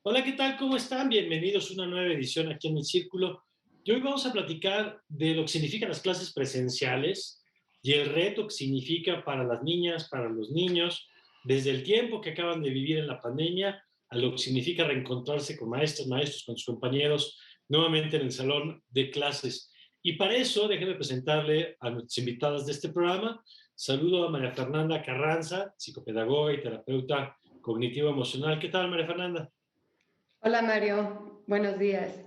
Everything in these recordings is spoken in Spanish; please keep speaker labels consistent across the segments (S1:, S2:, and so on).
S1: Hola, ¿qué tal? ¿Cómo están? Bienvenidos a una nueva edición aquí en El Círculo. Y hoy vamos a platicar de lo que significan las clases presenciales y el reto que significa para las niñas, para los niños, desde el tiempo que acaban de vivir en la pandemia a lo que significa reencontrarse con maestros, con sus compañeros, nuevamente en el salón de clases. Y para eso, déjenme presentarle a nuestras invitadas de este programa. Saludo a María Fernanda Carranza, psicopedagoga y terapeuta cognitivo-emocional. ¿Qué tal, María Fernanda?
S2: Hola Mario, buenos días.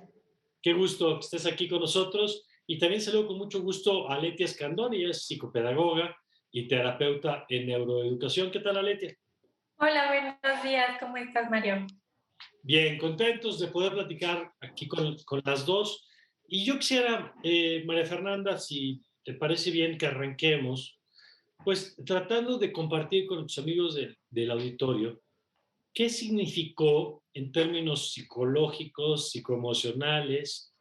S1: Qué gusto que estés aquí con nosotros. Y también saludo con mucho gusto a Aletia Escandón, ella es psicopedagoga y terapeuta en neuroeducación. ¿Qué tal, Aletia?
S3: Hola, buenos días. ¿Cómo estás, Mario?
S1: Bien, contentos de poder platicar aquí con las dos. Y yo quisiera, María Fernanda, si te parece bien que arranquemos, pues tratando de compartir con tus amigos del auditorio, ¿qué significó en términos psicológicos, psicoemocionales,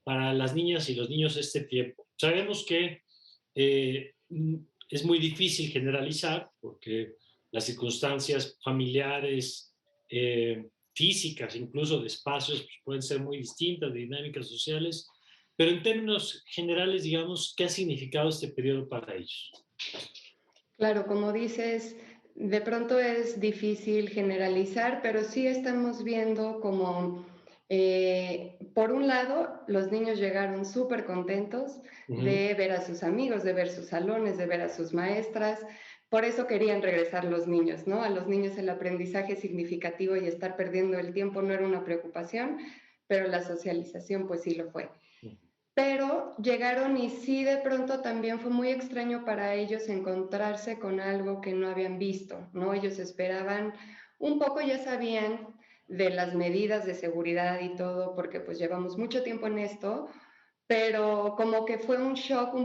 S1: para las niñas y los niños este tiempo? Sabemos que eh, es muy difícil generalizar porque las circunstancias familiares, físicas, incluso de espacios, pues, pueden ser muy distintas, de dinámicas sociales, pero en términos generales, digamos, ¿qué ha significado este periodo para ellos?
S2: Claro, como dices, de pronto es difícil generalizar, pero sí estamos viendo como, por un lado, los niños llegaron súper contentos
S1: Ujú.
S2: de ver a sus amigos, de ver sus salones, de ver a sus maestras. Por eso querían regresar los niños, ¿no? A los niños el aprendizaje significativo y estar perdiendo el tiempo no era una preocupación, pero la socialización pues sí lo fue. Pero llegaron y sí, de pronto también fue muy extraño para ellos encontrarse con algo que no habían visto, ¿no? Ellos esperaban, un poco ya sabían de las medidas de seguridad y todo, porque pues llevamos mucho tiempo en esto, pero como que fue un shock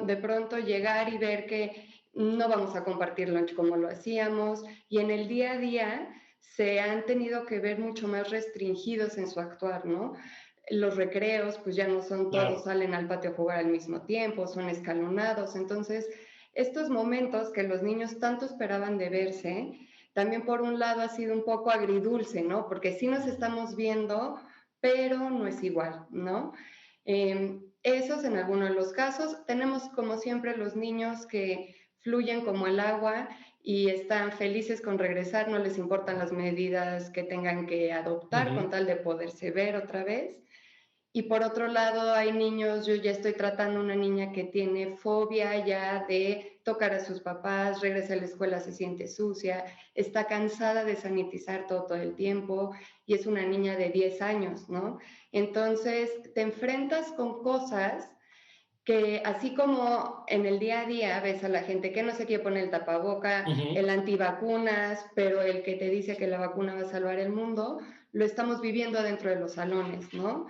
S2: de pronto llegar y ver que no vamos a compartir lunch como lo hacíamos, y en el día a día se han tenido que ver mucho más restringidos en su actuar, ¿no? Los recreos, pues ya no son todos
S1: Claro,
S2: salen al patio a jugar al mismo tiempo, son escalonados. Entonces, estos momentos que los niños tanto esperaban de verse, también por un lado ha sido un poco agridulce, ¿no? Porque sí nos estamos viendo, pero no es igual, ¿no? Esos en algunos de los casos. Tenemos, como siempre, los niños que fluyen como el agua y están felices con regresar, no les importan las medidas que tengan que adoptar con
S1: ujú,
S2: tal de poderse ver otra vez. Y por otro lado, hay niños, yo ya estoy tratando una niña que tiene fobia ya de tocar a sus papás, regresa a la escuela, se siente sucia, está cansada de sanitizar todo el tiempo y es una niña de 10 años, ¿no? Entonces, te enfrentas con cosas que así como en el día a día ves a la gente que no se quiere poner el tapaboca,
S1: ujú.
S2: el antivacunas, pero el que te dice que la vacuna va a salvar el mundo, lo estamos viviendo dentro de los salones, ¿no?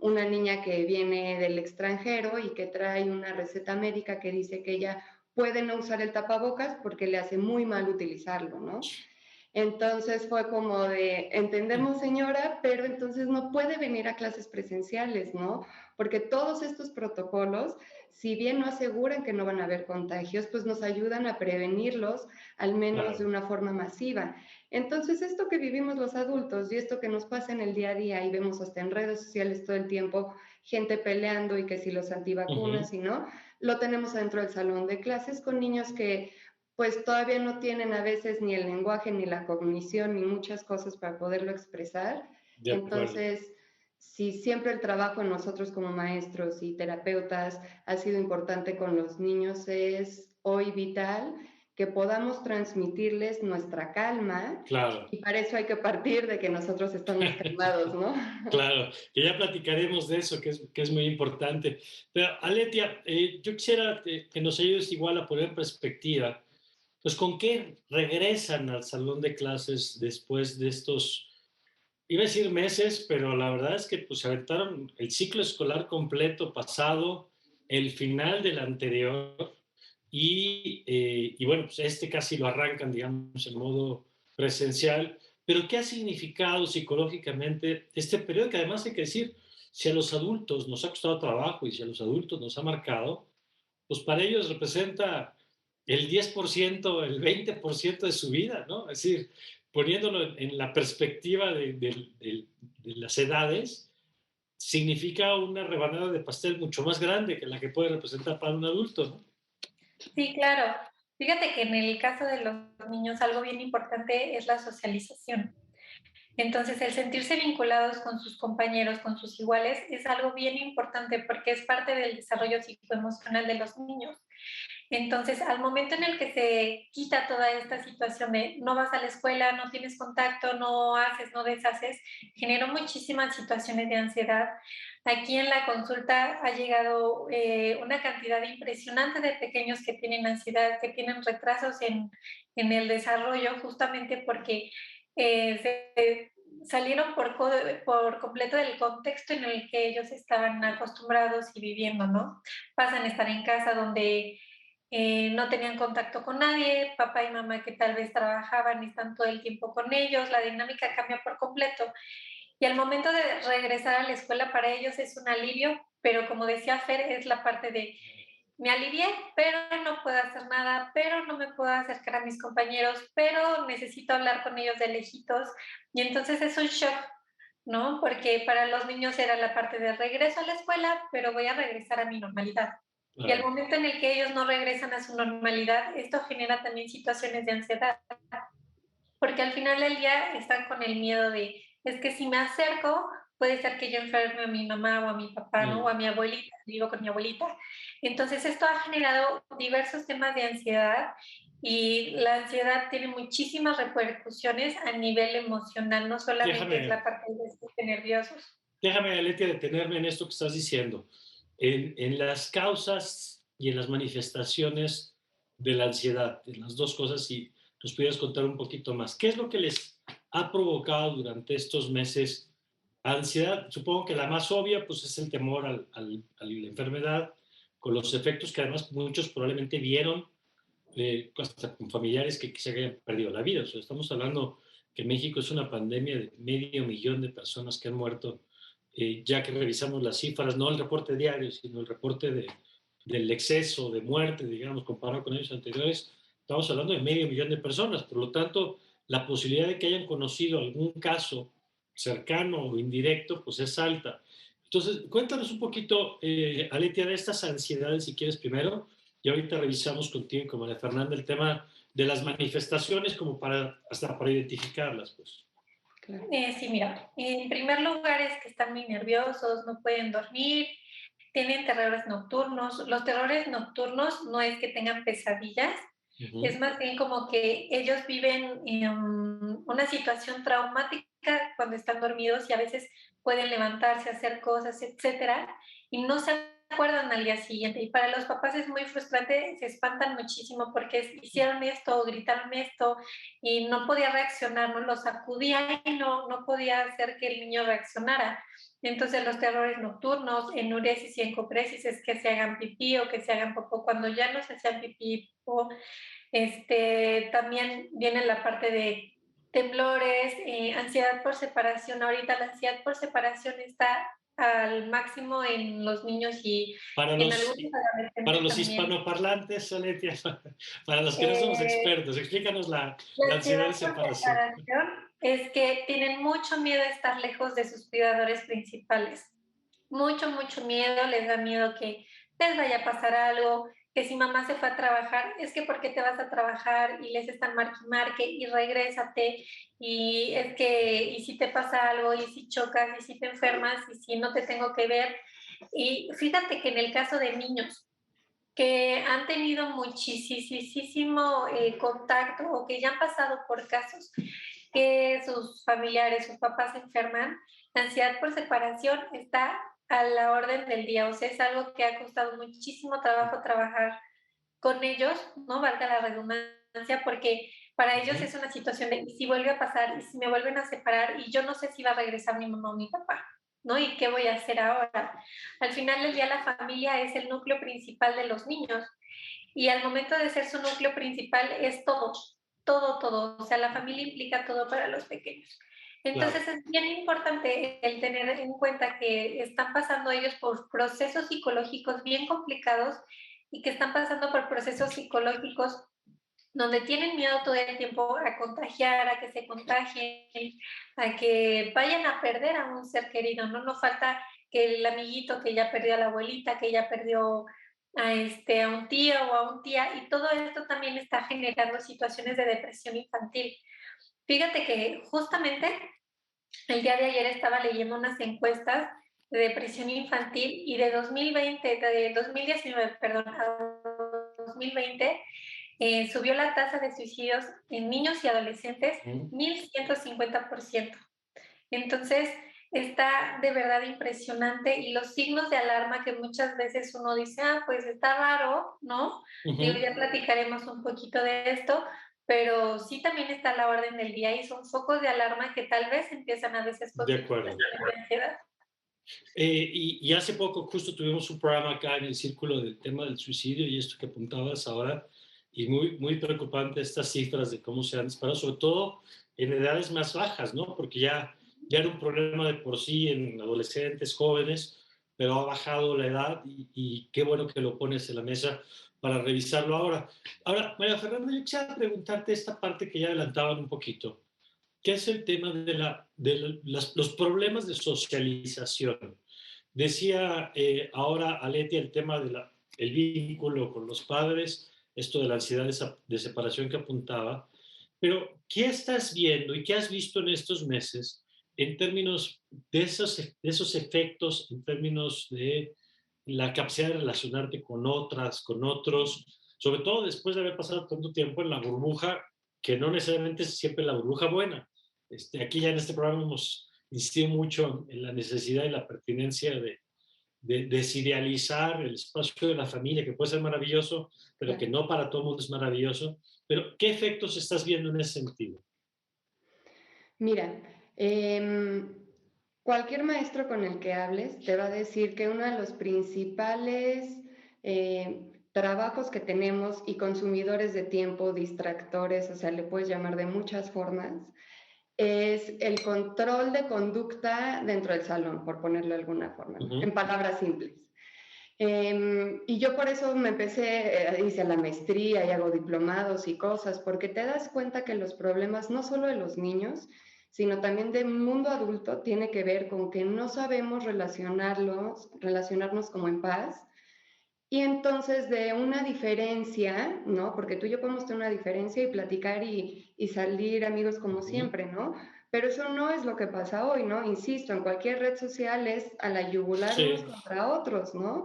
S2: Una niña que viene del extranjero y que trae una receta médica que dice que ella puede no usar el tapabocas porque le hace muy mal utilizarlo, ¿no? Entonces fue como de, entendemos señora, pero entonces no puede venir a clases presenciales, ¿no? Porque todos estos protocolos, si bien no aseguran que no van a haber contagios, pues nos ayudan a prevenirlos, al menos de
S1: Claro.
S2: una forma masiva. Entonces, esto que vivimos los adultos y esto que nos pasa en el día a día y vemos hasta en redes sociales todo el tiempo, gente peleando y que si los
S1: Ujú.
S2: antivacunas y no, lo tenemos dentro del salón de clases con niños que pues todavía no tienen a veces ni el lenguaje, ni la cognición, ni muchas cosas para poderlo expresar.
S1: De acuerdo.
S2: Entonces, si siempre el trabajo en nosotros como maestros y terapeutas ha sido importante con los niños, es hoy vital que podamos transmitirles nuestra calma
S1: Claro.
S2: y para eso hay que partir de que nosotros estamos calmados, ¿no?
S1: Claro, que ya platicaremos de eso, que es muy importante. Pero, Aletia, yo quisiera que nos ayudes igual a poner en perspectiva, pues, ¿con qué regresan al salón de clases después de estos, iba a decir meses, pero la verdad es que pues se aventaron el ciclo escolar completo pasado, el final del anterior y bueno, pues este casi lo arrancan, digamos, en modo presencial. Pero ¿qué ha significado psicológicamente este periodo? Que además hay que decir, si a los adultos nos ha costado trabajo y si a los adultos nos ha marcado, pues para ellos representa el 10%, el 20% de su vida, ¿no? Es decir, poniéndolo en la perspectiva de las edades, significa una rebanada de pastel mucho más grande que la que puede representar para un adulto, ¿no?
S3: Sí, claro. Fíjate que en el caso de los niños algo bien importante es la socialización. Entonces, el sentirse vinculados con sus compañeros, con sus iguales, es algo bien importante porque es parte del desarrollo psicoemocional de los niños. Entonces, al momento en el que se quita toda esta situación de no vas a la escuela, no tienes contacto, no haces, no deshaces, generó muchísimas situaciones de ansiedad. Aquí en la consulta ha llegado una cantidad impresionante de pequeños que tienen ansiedad, que tienen retrasos en el desarrollo, justamente porque salieron por completo del contexto en el que ellos estaban acostumbrados y viviendo, ¿no? Pasan a estar en casa donde no tenían contacto con nadie, papá y mamá que tal vez trabajaban y están todo el tiempo con ellos, la dinámica cambia por completo. Y al momento de regresar a la escuela para ellos es un alivio, pero como decía Fer, es la parte de me alivié, pero no puedo hacer nada, pero no me puedo acercar a mis compañeros, pero necesito hablar con ellos de lejitos. Y entonces es un shock, ¿no? Porque para los niños era la parte de regreso a la escuela, pero voy a regresar a mi normalidad. Y al
S1: Claro.
S3: momento en el que ellos no regresan a su normalidad, esto genera también situaciones de ansiedad, porque al final del día están con el miedo de, es que si me acerco, puede ser que yo enferme a mi mamá o a mi papá, ¿no? O a mi abuelita, vivo con mi abuelita. Entonces esto ha generado diversos temas de ansiedad y la ansiedad tiene muchísimas repercusiones a nivel emocional, no solamente es
S1: Déjame,
S3: la parte de sentirse nerviosos.
S1: déjame, Letia, detenerme en esto que estás diciendo. En las causas y en las manifestaciones de la ansiedad, en las dos cosas, si nos pudieras contar un poquito más. ¿Qué es lo que les ha provocado durante estos meses ansiedad? Supongo que la más obvia pues, es el temor a la enfermedad, con los efectos que además muchos probablemente vieron, hasta con familiares que se hayan perdido la vida. O sea, estamos hablando que México es una pandemia de 500,000 de personas que han muerto, ya que revisamos las cifras, no el reporte diario, sino el reporte del exceso de muerte, digamos, comparado con años anteriores, estamos hablando de 500,000 de personas. Por lo tanto, la posibilidad de que hayan conocido algún caso cercano o indirecto, pues es alta. Entonces, cuéntanos un poquito, Aletia, de estas ansiedades, si quieres primero, y ahorita revisamos contigo, como María Fernanda, el tema de las manifestaciones, como hasta para identificarlas, pues.
S2: Claro.
S3: Sí, mira, en primer lugar es que están muy nerviosos, no pueden dormir, tienen terrores nocturnos. Los terrores nocturnos no es que tengan pesadillas, es más bien como que ellos viven una situación traumática cuando están dormidos y a veces pueden levantarse, hacer cosas, etcétera, y no se acuerdan al día siguiente. Y para los papás es muy frustrante, se espantan muchísimo porque hicieron esto, gritaron esto y no podía reaccionar, no lo sacudía y no podía hacer que el niño reaccionara. Entonces los terrores nocturnos, enuresis y encopresis es que se hagan pipí o que se hagan popó. Cuando ya no se hacían pipí o también viene la parte de temblores, ansiedad por separación. Ahorita la ansiedad por separación está al máximo en los niños y
S1: Para
S3: en
S1: los,
S3: algunos
S1: para
S3: adolescentes
S1: los
S3: también.
S1: hispanoparlantes, Aletia, para los que no somos
S3: Eh,
S1: expertos, explícanos
S3: La
S1: la ansiedad de
S3: ansiedad por
S1: separación.
S3: separación es que tienen mucho miedo a estar lejos de sus cuidadores principales. Mucho, mucho miedo, les da miedo que les vaya a pasar algo, que si mamá se fue a trabajar, es que ¿por qué te vas a trabajar? Y les están marque y regrésate, y es que, y si te pasa algo, y si chocas, y si te enfermas, y si no te tengo que ver. Y fíjate que en el caso de niños que han tenido muchísimo contacto o que ya han pasado por casos que sus familiares, sus papás se enferman, la ansiedad por separación está a la orden del día. O sea, es algo que ha costado muchísimo trabajo trabajar con ellos, ¿no? Valga la redundancia, porque para ellos es una situación de, ¿y si vuelve a pasar? ¿Y si me vuelven a separar? Y yo no sé si va a regresar mi mamá o mi papá, ¿no? ¿Y qué voy a hacer ahora? Al final del día, la familia es el núcleo principal de los niños y al momento de ser su núcleo principal es todo, todo, todo. O sea, la familia implica todo para los pequeños.
S1: Claro,
S3: Entonces es bien importante el tener en cuenta que están pasando ellos por procesos psicológicos bien complicados y que están pasando por procesos psicológicos donde tienen miedo todo el tiempo a contagiar, a que se contagien, a que vayan a perder a un ser querido, ¿no? No falta que el amiguito que ya perdió a la abuelita, que ya perdió a un tío o a un tía, y todo esto también está generando situaciones de depresión infantil. Fíjate que justamente el día de ayer estaba leyendo unas encuestas de depresión infantil y de 2020, de 2019, perdón, a 2020, subió la tasa de suicidios en niños y adolescentes
S1: Ujú.
S3: 1.150%. Entonces, está de verdad impresionante y los signos de alarma que muchas veces uno dice, ah, pues está raro, ¿no? Digo,
S1: Ujú.
S3: ya platicaremos un poquito de esto, pero sí también está a la orden del día y son focos de alarma que tal vez empiezan a veces con
S1: De
S3: situaciones
S1: acuerdo.
S3: de ansiedad.
S1: Y hace poco justo tuvimos un programa acá en el círculo del tema del suicidio y esto que apuntabas ahora, y muy preocupante estas cifras de cómo se han disparado, sobre todo en edades más bajas, ¿no? Porque ya era un problema de por sí en adolescentes, jóvenes, pero ha bajado la edad y qué bueno que lo pones en la mesa para revisarlo ahora. Ahora, María Fernanda, yo quisiera preguntarte esta parte que ya adelantaban un poquito, que es el tema los problemas de socialización. Decía ahora Aletia el tema del vínculo con los padres, esto de la ansiedad de separación que apuntaba, pero ¿qué estás viendo y qué has visto en estos meses en términos de esos efectos, en términos de la capacidad de relacionarte con otras, con otros, sobre todo después de haber pasado tanto tiempo en la burbuja, que no necesariamente es siempre la burbuja buena? Aquí ya en este programa hemos insistido mucho en la necesidad y la pertinencia de desidealizar el espacio de la familia, que puede ser maravilloso, pero que
S2: Claro.
S1: no para todo el mundo es maravilloso. Pero, ¿qué efectos estás viendo en ese sentido?
S2: Mira, cualquier maestro con el que hables te va a decir que uno de los principales trabajos que tenemos y consumidores de tiempo, distractores, o sea, le puedes llamar de muchas formas, es el control de conducta dentro del salón, por ponerlo de alguna forma, ¿no? En
S1: Ujú.
S2: palabras simples. Y yo por eso me empecé, hice la maestría y hago diplomados y cosas, porque te das cuenta que los problemas no solo de los niños, sino también del mundo adulto, tiene que ver con que no sabemos relacionarnos como en paz. Y entonces de una diferencia, ¿no? Porque tú y yo podemos tener una diferencia y platicar y salir amigos como
S1: Ujú.
S2: siempre, ¿no? Pero eso no es lo que pasa hoy, ¿no? Insisto, en cualquier red social es a la yugular unos
S1: Sí.
S2: contra otros, ¿no?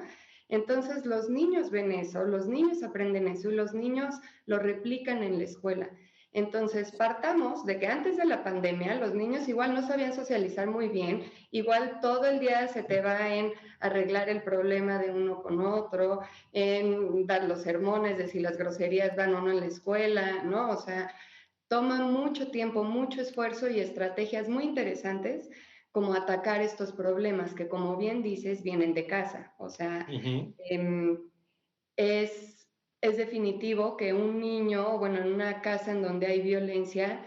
S2: Entonces los niños ven eso, los niños aprenden eso y los niños lo replican en la escuela. Entonces partamos de que antes de la pandemia los niños igual no sabían socializar muy bien, igual todo el día se te va en arreglar el problema de uno con otro, en dar los sermones de si las groserías van o no en la escuela, ¿no? O sea, toma mucho tiempo, mucho esfuerzo y estrategias muy interesantes como atacar estos problemas que, como bien dices, vienen de casa. O sea,
S1: Ujú.
S2: eh, es definitivo que un niño, bueno, en una casa en donde hay violencia,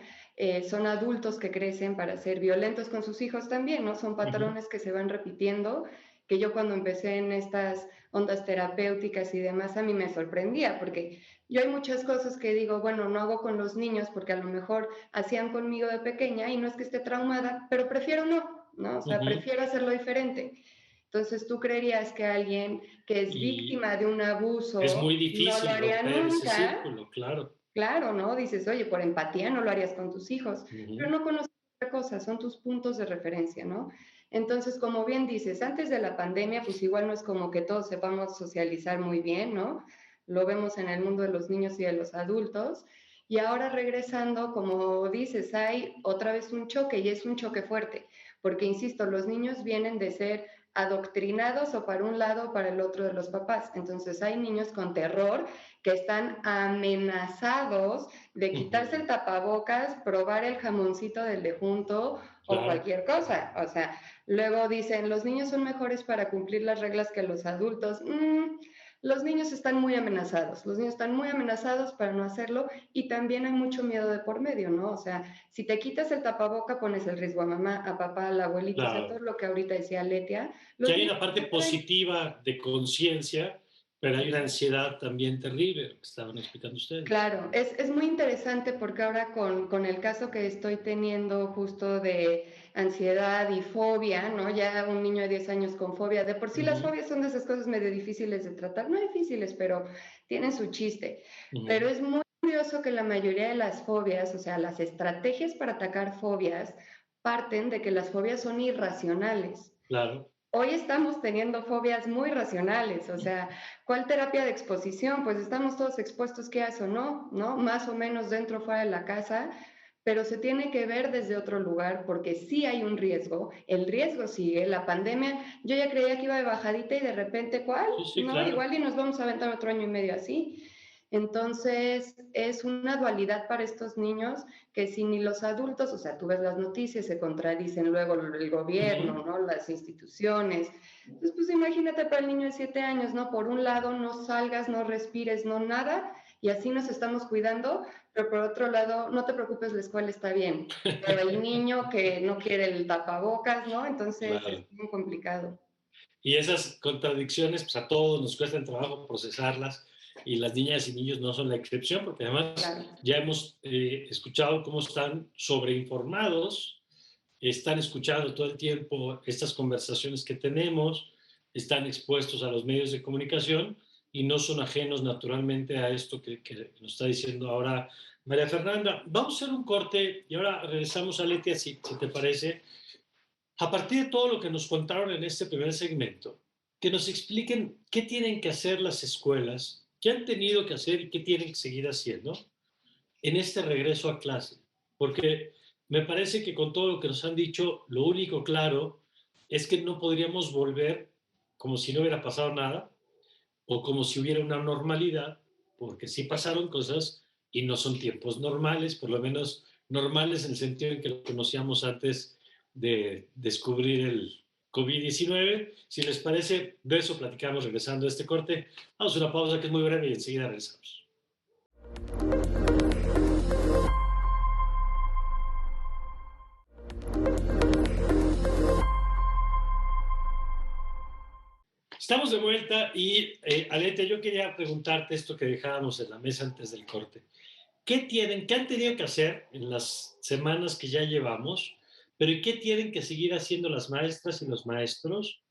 S2: son adultos que crecen para ser violentos con sus hijos también, ¿no? Son
S1: Ujú.
S2: patrones que se van repitiendo, que yo cuando empecé en estas ondas terapéuticas y demás, a mí me sorprendía, porque yo hay muchas cosas que digo, bueno, no hago con los niños porque a lo mejor hacían conmigo de pequeña y no es que esté traumada, pero prefiero no, ¿no? O sea,
S1: Ujú.
S2: prefiero hacerlo diferente. Entonces, tú creerías que alguien que es
S1: Y
S2: víctima de un
S1: es muy
S2: abuso no lo
S1: difícil
S2: haría
S1: romper ese
S2: nunca,
S1: círculo, claro.
S2: claro, ¿no? Dices, oye, por empatía no lo harías con tus hijos, pero
S1: Ujú.
S2: no conoces otra cosa, son tus puntos de referencia, ¿no? Entonces, como bien dices, antes de la pandemia, pues igual no es como que todos sepamos socializar muy bien, ¿no? Lo vemos en el mundo de los niños y de los adultos. Y ahora regresando, como dices, hay otra vez un choque y es un choque fuerte, porque, insisto, los niños vienen de ser adoctrinados o para un lado o para el otro de los papás. Entonces hay niños con terror que están amenazados de quitarse
S1: Ujú.
S2: el tapabocas, probar el jamoncito del de junto o
S1: Claro.
S2: cualquier cosa. O sea, luego dicen, los niños son mejores para cumplir las reglas que los adultos. Los niños están muy amenazados, los niños están muy amenazados para no hacerlo y también hay mucho miedo de por medio, ¿no? O sea, si te quitas el tapaboca pones el riesgo a mamá, a papá, al abuelito, o sea, todo
S1: Claro.
S2: lo que ahorita decía Letia,
S1: Que
S2: los
S1: hay
S2: niños
S1: una parte
S2: no traen.
S1: positiva de conciencia, Pero hay una ansiedad también terrible, lo que estaban explicando ustedes.
S2: Claro, es muy interesante porque ahora con el caso que estoy teniendo justo de ansiedad y fobia, ¿no? Ya un niño de 10 años con fobia, de por sí las
S1: Ujú,
S2: fobias son de esas cosas medio difíciles de tratar, no difíciles, pero tienen su chiste. Pero
S1: ujú,
S2: es muy curioso que la mayoría de las fobias, o sea, las estrategias para atacar fobias, parten de que las fobias son irracionales.
S1: claro.
S2: Hoy estamos teniendo fobias muy racionales, o sea, ¿cuál terapia de exposición? Pues estamos todos expuestos, quieras o no, ¿no? Más o menos dentro o fuera de la casa, pero se tiene que ver desde otro lugar porque sí hay un riesgo, el riesgo sigue, la pandemia, yo ya creía que iba de bajadita y de repente, ¿cuál?
S1: Sí, sí,
S2: ¿No?
S1: claro.
S2: Igual y nos vamos a aventar otro año y medio así. Entonces, es una dualidad para estos niños que si ni los adultos, o sea, tú ves las noticias, se contradicen luego el
S1: Ujú,
S2: gobierno, ¿no? Las instituciones. Entonces, pues imagínate para el niño de 7 años, ¿no? Por un lado, no salgas, no respires, no nada, y así nos estamos cuidando, pero por otro lado, no te preocupes, la escuela está bien. Pero el niño que no quiere el tapabocas, ¿no? Entonces, es
S1: claro.
S2: muy complicado.
S1: Y esas contradicciones, pues a todos nos cuesta trabajo procesarlas y las niñas y niños no son la excepción, porque además
S2: Claro.
S1: ya hemos escuchado cómo están sobreinformados, están escuchando todo el tiempo estas conversaciones que tenemos, están expuestos a los medios de comunicación y no son ajenos naturalmente a esto que nos está diciendo ahora María Fernanda. Vamos a hacer un corte y ahora regresamos a Letia, si te parece, a partir de todo lo que nos contaron en este primer segmento, que nos expliquen qué tienen que hacer las escuelas, qué han tenido que hacer y qué tienen que seguir haciendo en este regreso a clase. Porque me parece que con todo lo que nos han dicho, lo único claro es que no podríamos volver como si no hubiera pasado nada o como si hubiera una normalidad, porque sí pasaron cosas y no son tiempos normales, por lo menos normales en el sentido en que lo conocíamos antes de descubrir el COVID-19. Si les parece, de eso platicamos regresando a este corte. Vamos a una pausa que es muy breve y enseguida regresamos. Estamos de vuelta y, Alete, yo quería preguntarte esto que dejábamos en la mesa antes del corte. Qué han tenido que hacer en las semanas que ya llevamos, pero y qué tienen que seguir haciendo las maestras y los maestros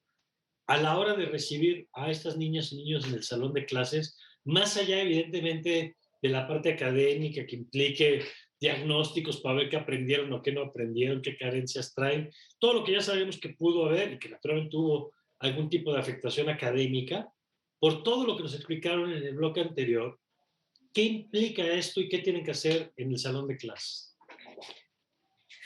S1: a la hora de recibir a estas niñas y niños en el salón de clases, más allá, evidentemente, de la parte académica que implique diagnósticos para ver qué aprendieron o qué no aprendieron, qué carencias traen, todo lo que ya sabemos que pudo haber y que naturalmente tuvo algún tipo de afectación académica, por todo lo que nos explicaron en el bloque anterior, ¿qué implica esto y qué tienen que hacer en el salón de clases?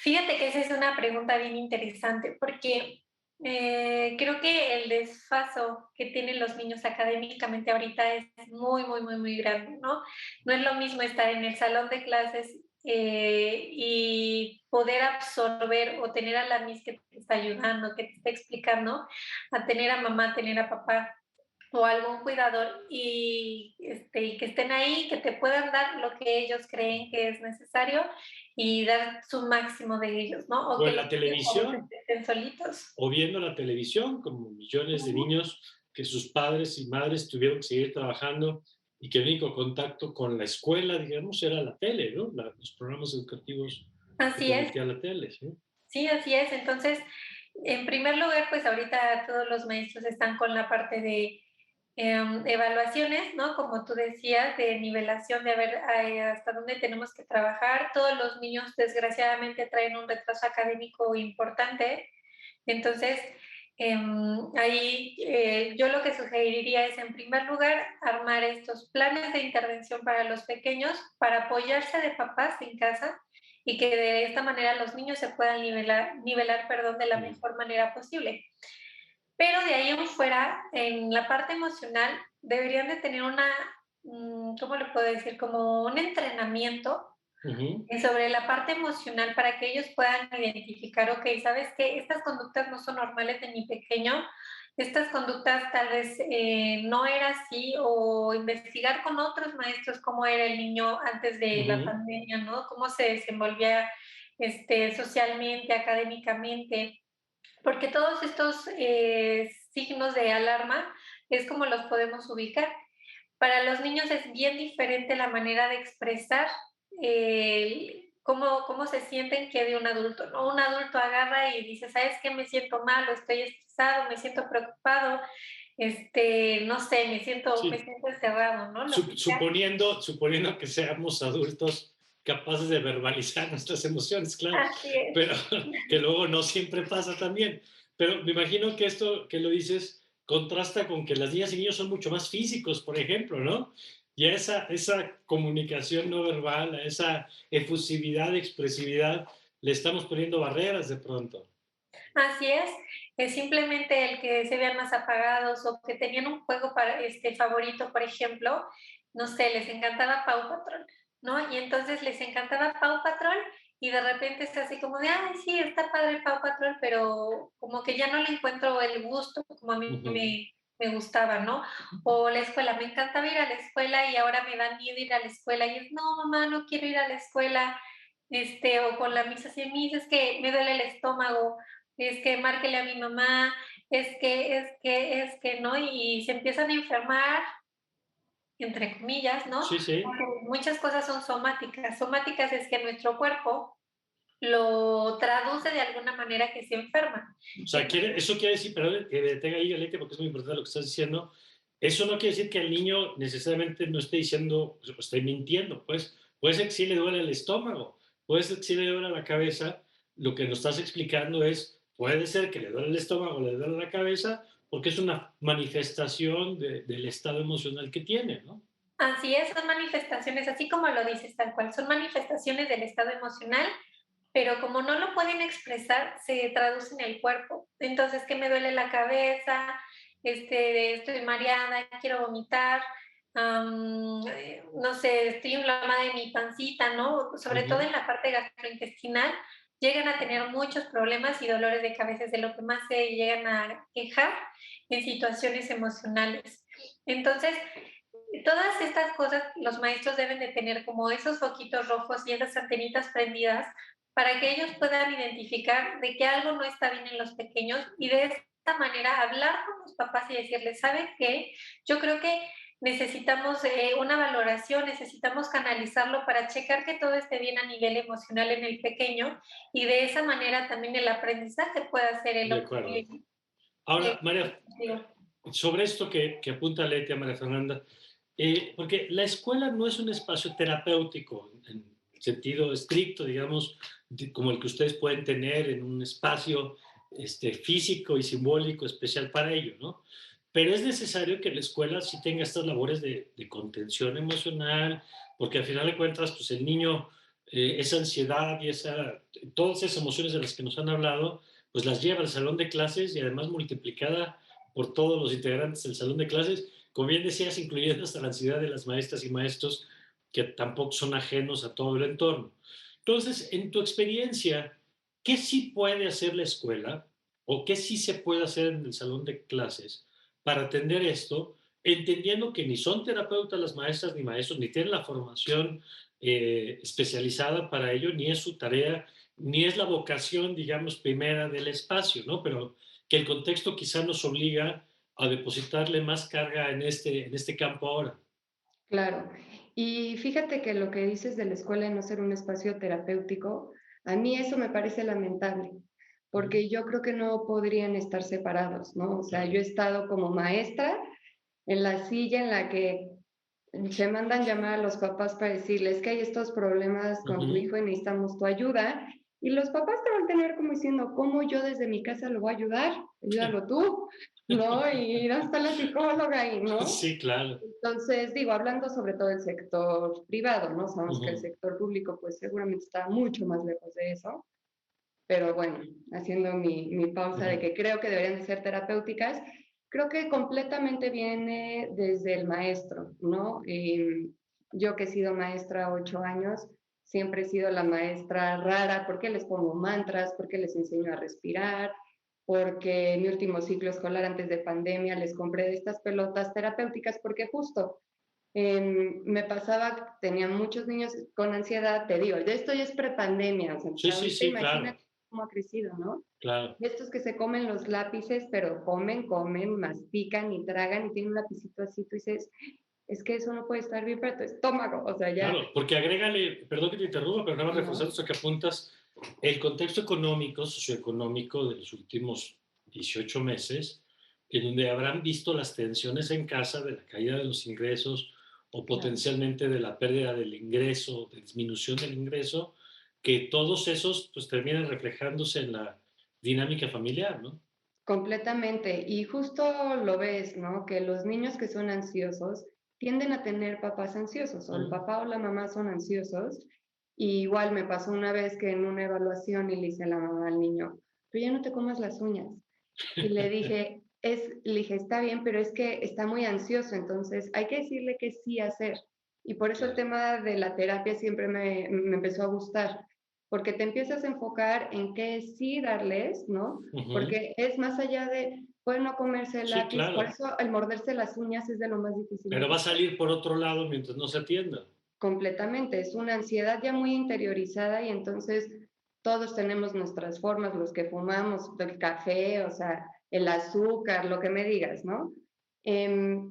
S3: Fíjate que esa es una pregunta bien interesante porque creo que el desfaso que tienen los niños académicamente ahorita es muy, muy, muy, muy grande, ¿no? No es lo mismo estar en el salón de clases y poder absorber o tener a la Miss que te está ayudando, que te está explicando, a tener a mamá, tener a papá o algún cuidador y que estén ahí, que te puedan dar lo que ellos creen que es necesario y dar su máximo de ellos, ¿no? O
S1: O
S3: que
S1: en
S3: los
S1: la
S3: niños a veces
S1: televisión,
S3: estén solitos.
S1: o viendo la televisión, como millones de niños que sus padres y madres tuvieron que seguir trabajando y que el único contacto con la escuela, digamos, era la tele, ¿no? Los programas educativos que
S3: Así es,
S1: transmitía la tele, ¿sí?
S3: sí, así es. Entonces, en primer lugar, pues ahorita todos los maestros están con la parte de evaluaciones, ¿no? Como tú decías, de nivelación, de ver hasta dónde tenemos que trabajar. Todos los niños, desgraciadamente, traen un retraso académico importante. Entonces, ahí yo lo que sugeriría es, en primer lugar, armar estos planes de intervención para los pequeños, para apoyarse de papás en casa y que de esta manera los niños se puedan nivelar, perdón, de la
S1: Mm.
S3: mejor manera posible. Pero de ahí en fuera, en la parte emocional, deberían de tener ¿cómo le puedo decir? Como un entrenamiento
S1: Ujú,
S3: sobre la parte emocional para que ellos puedan identificar, ok, ¿sabes qué? Estas conductas no son normales de mi pequeño, estas conductas tal vez no era así, o investigar con otros maestros cómo era el niño antes de la
S1: ujú.
S3: pandemia, ¿no? Cómo se desenvolvía socialmente, académicamente, porque todos estos signos de alarma es como los podemos ubicar. Para los niños es bien diferente la manera de expresar cómo se sienten que de un adulto, ¿no? Un adulto agarra y dice, ¿sabes qué? Me siento mal, o estoy estresado, me siento preocupado, no sé, me
S1: Sí,
S3: siento encerrado, ¿no? Lo que sea.
S1: suponiendo que seamos adultos capaces de verbalizar nuestras emociones, claro,
S3: Así es.
S1: pero que luego no siempre pasa también. Pero me imagino que esto que lo dices contrasta con que las niñas y niños son mucho más físicos, por ejemplo, ¿no? Y a esa comunicación no verbal, a esa efusividad, expresividad, le estamos poniendo barreras de pronto.
S3: Así es simplemente el que se vean más apagados o que tenían un juego para, favorito, por ejemplo, no sé, les encantaba Paw Patrol, ¿no? Y entonces les encantaba Paw Patrol y de repente es así como de, ay, sí, está padre Paw Patrol, pero como que ya no le encuentro el gusto como a mí
S1: Ujú.
S3: me gustaba, ¿no? O la escuela, me encantaba ir a la escuela y ahora me da miedo ir a la escuela y es, no, mamá, no quiero ir a la escuela, o con la misa, así, misa, es que me duele el estómago, es que márquele a mi mamá, ¿no? Y se empiezan a enfermar, entre comillas, ¿no?
S1: Sí, sí.
S3: Porque muchas cosas son somáticas. Somáticas es que nuestro cuerpo lo traduce de alguna manera que se enferma.
S1: O sea,
S3: Entonces,
S1: eso quiere decir, perdón, que detenga ahí, Alete, porque es muy importante lo que estás diciendo. Eso no quiere decir que el niño necesariamente no esté diciendo, pues esté mintiendo, pues. Puede ser que sí le duele el estómago, puede ser que sí le duele la cabeza. Lo que nos estás explicando es, puede ser que le duele el estómago, le duele la cabeza, porque es una manifestación del estado emocional que tiene, ¿no?
S3: así es, son manifestaciones, así como lo dices tal cual, son manifestaciones del estado emocional, pero como no lo pueden expresar, se traduce en el cuerpo. Entonces, que me duele la cabeza, estoy mareada, quiero vomitar, no sé, estoy inflamada en mi pancita, ¿no? Sobre todo
S1: Ujú.
S3: en la parte gastrointestinal, llegan a tener muchos problemas y dolores de cabeza, es de lo que más se llegan a quejar en situaciones emocionales. Entonces, todas estas cosas los maestros deben de tener como esos foquitos rojos y esas antenitas prendidas para que ellos puedan identificar de que algo no está bien en los pequeños y de esta manera hablar con los papás y decirles, ¿saben qué? Yo creo que necesitamos una valoración, necesitamos canalizarlo para checar que todo esté bien a nivel emocional en el pequeño y de esa manera también el aprendizaje pueda ser
S1: De acuerdo.
S3: el
S1: Ahora, María,
S3: digo,
S1: sobre esto que apunta Leti a María Fernanda, porque la escuela no es un espacio terapéutico en sentido estricto, digamos, como el que ustedes pueden tener en un espacio físico y simbólico especial para ello, ¿no? Pero es necesario que la escuela sí tenga estas labores de contención emocional, porque al final de cuentas, pues el niño, esa ansiedad y todas esas emociones de las que nos han hablado, pues las lleva al salón de clases y además multiplicada por todos los integrantes del salón de clases, como bien decías, incluyendo hasta la ansiedad de las maestras y maestros que tampoco son ajenos a todo el entorno. Entonces, en tu experiencia, ¿qué sí puede hacer la escuela o qué sí se puede hacer en el salón de clases para atender esto, entendiendo que ni son terapeutas las maestras ni maestros, ni tienen la formación especializada para ello, ni es su tarea, ni es la vocación, digamos, primera del espacio, ¿no? Pero que el contexto quizá nos obliga a depositarle más carga en este campo ahora.
S2: Claro. Y fíjate que lo que dices de la escuela y no ser un espacio terapéutico, a mí eso me parece lamentable, porque yo creo que no podrían estar separados, ¿no? O sea, yo he estado como maestra en la silla en la que se mandan llamar a los papás para decirles que hay estos problemas con tu
S1: Ujú.
S2: hijo y necesitamos tu ayuda. Y los papás te van a tener como diciendo, ¿cómo yo desde mi casa lo voy a ayudar? Ayúdalo tú, ¿no? Y ir hasta la psicóloga y, ¿no?
S1: Sí, claro.
S2: Entonces, digo, hablando sobre todo del sector privado, ¿no? Sabemos que el
S1: Ujú.
S2: sector público pues seguramente está mucho más lejos de eso, pero bueno, haciendo mi pausa de
S1: Ujú.
S2: que creo que deberían de ser terapéuticas, creo que completamente viene desde el maestro, ¿no? Yo que he sido maestra 8 años, siempre he sido la maestra rara porque les pongo mantras, porque les enseño a respirar, porque en mi último ciclo escolar antes de pandemia les compré de estas pelotas terapéuticas porque justo me pasaba, tenía muchos niños con ansiedad, te digo, de esto ya es prepandemia, o sea,
S1: Sí, sí,
S2: ahorita
S1: sí,
S2: imagínate
S1: claro.
S2: cómo ha crecido, ¿no?
S1: Claro.
S2: Estos que se comen los lápices, pero comen, mastican y tragan y tienen un lapicito así, tú dices, es que eso no puede estar bien para tu estómago, o sea, ya.
S1: Claro, porque agrégale, perdón que te interrumpa, pero nada más
S2: No,
S1: reforzando eso que apuntas, el contexto económico, socioeconómico de los últimos 18 meses, en donde habrán visto las tensiones en casa de la caída de los ingresos o
S2: claro.
S1: potencialmente de la pérdida del ingreso, de disminución del ingreso, que todos esos pues terminan reflejándose en la dinámica familiar, ¿no?
S2: Completamente. Y justo lo ves, ¿no? Que los niños que son ansiosos tienden a tener papás ansiosos, o el papá o la mamá son ansiosos. Y igual me pasó una vez que en una evaluación y le hice a la mamá al niño, pero ya no te comas las uñas. Y le dije, está bien, pero es que está muy ansioso, entonces hay que decirle que sí hacer. Y por eso el
S1: Claro.
S2: tema de la terapia siempre me empezó a gustar, porque te empiezas a enfocar en qué sí darles, ¿no?
S1: Ujú.
S2: Porque es más allá de, puede no comerse el
S1: Sí,
S2: lápiz, por
S1: claro,
S2: eso el morderse las uñas es de lo más difícil de
S1: pero va a
S2: quitar.
S1: salir por otro lado mientras no se atienda.
S2: Completamente, es una ansiedad ya muy interiorizada y entonces todos tenemos nuestras formas, los que fumamos, el café, o sea, el azúcar, lo que me digas, ¿no?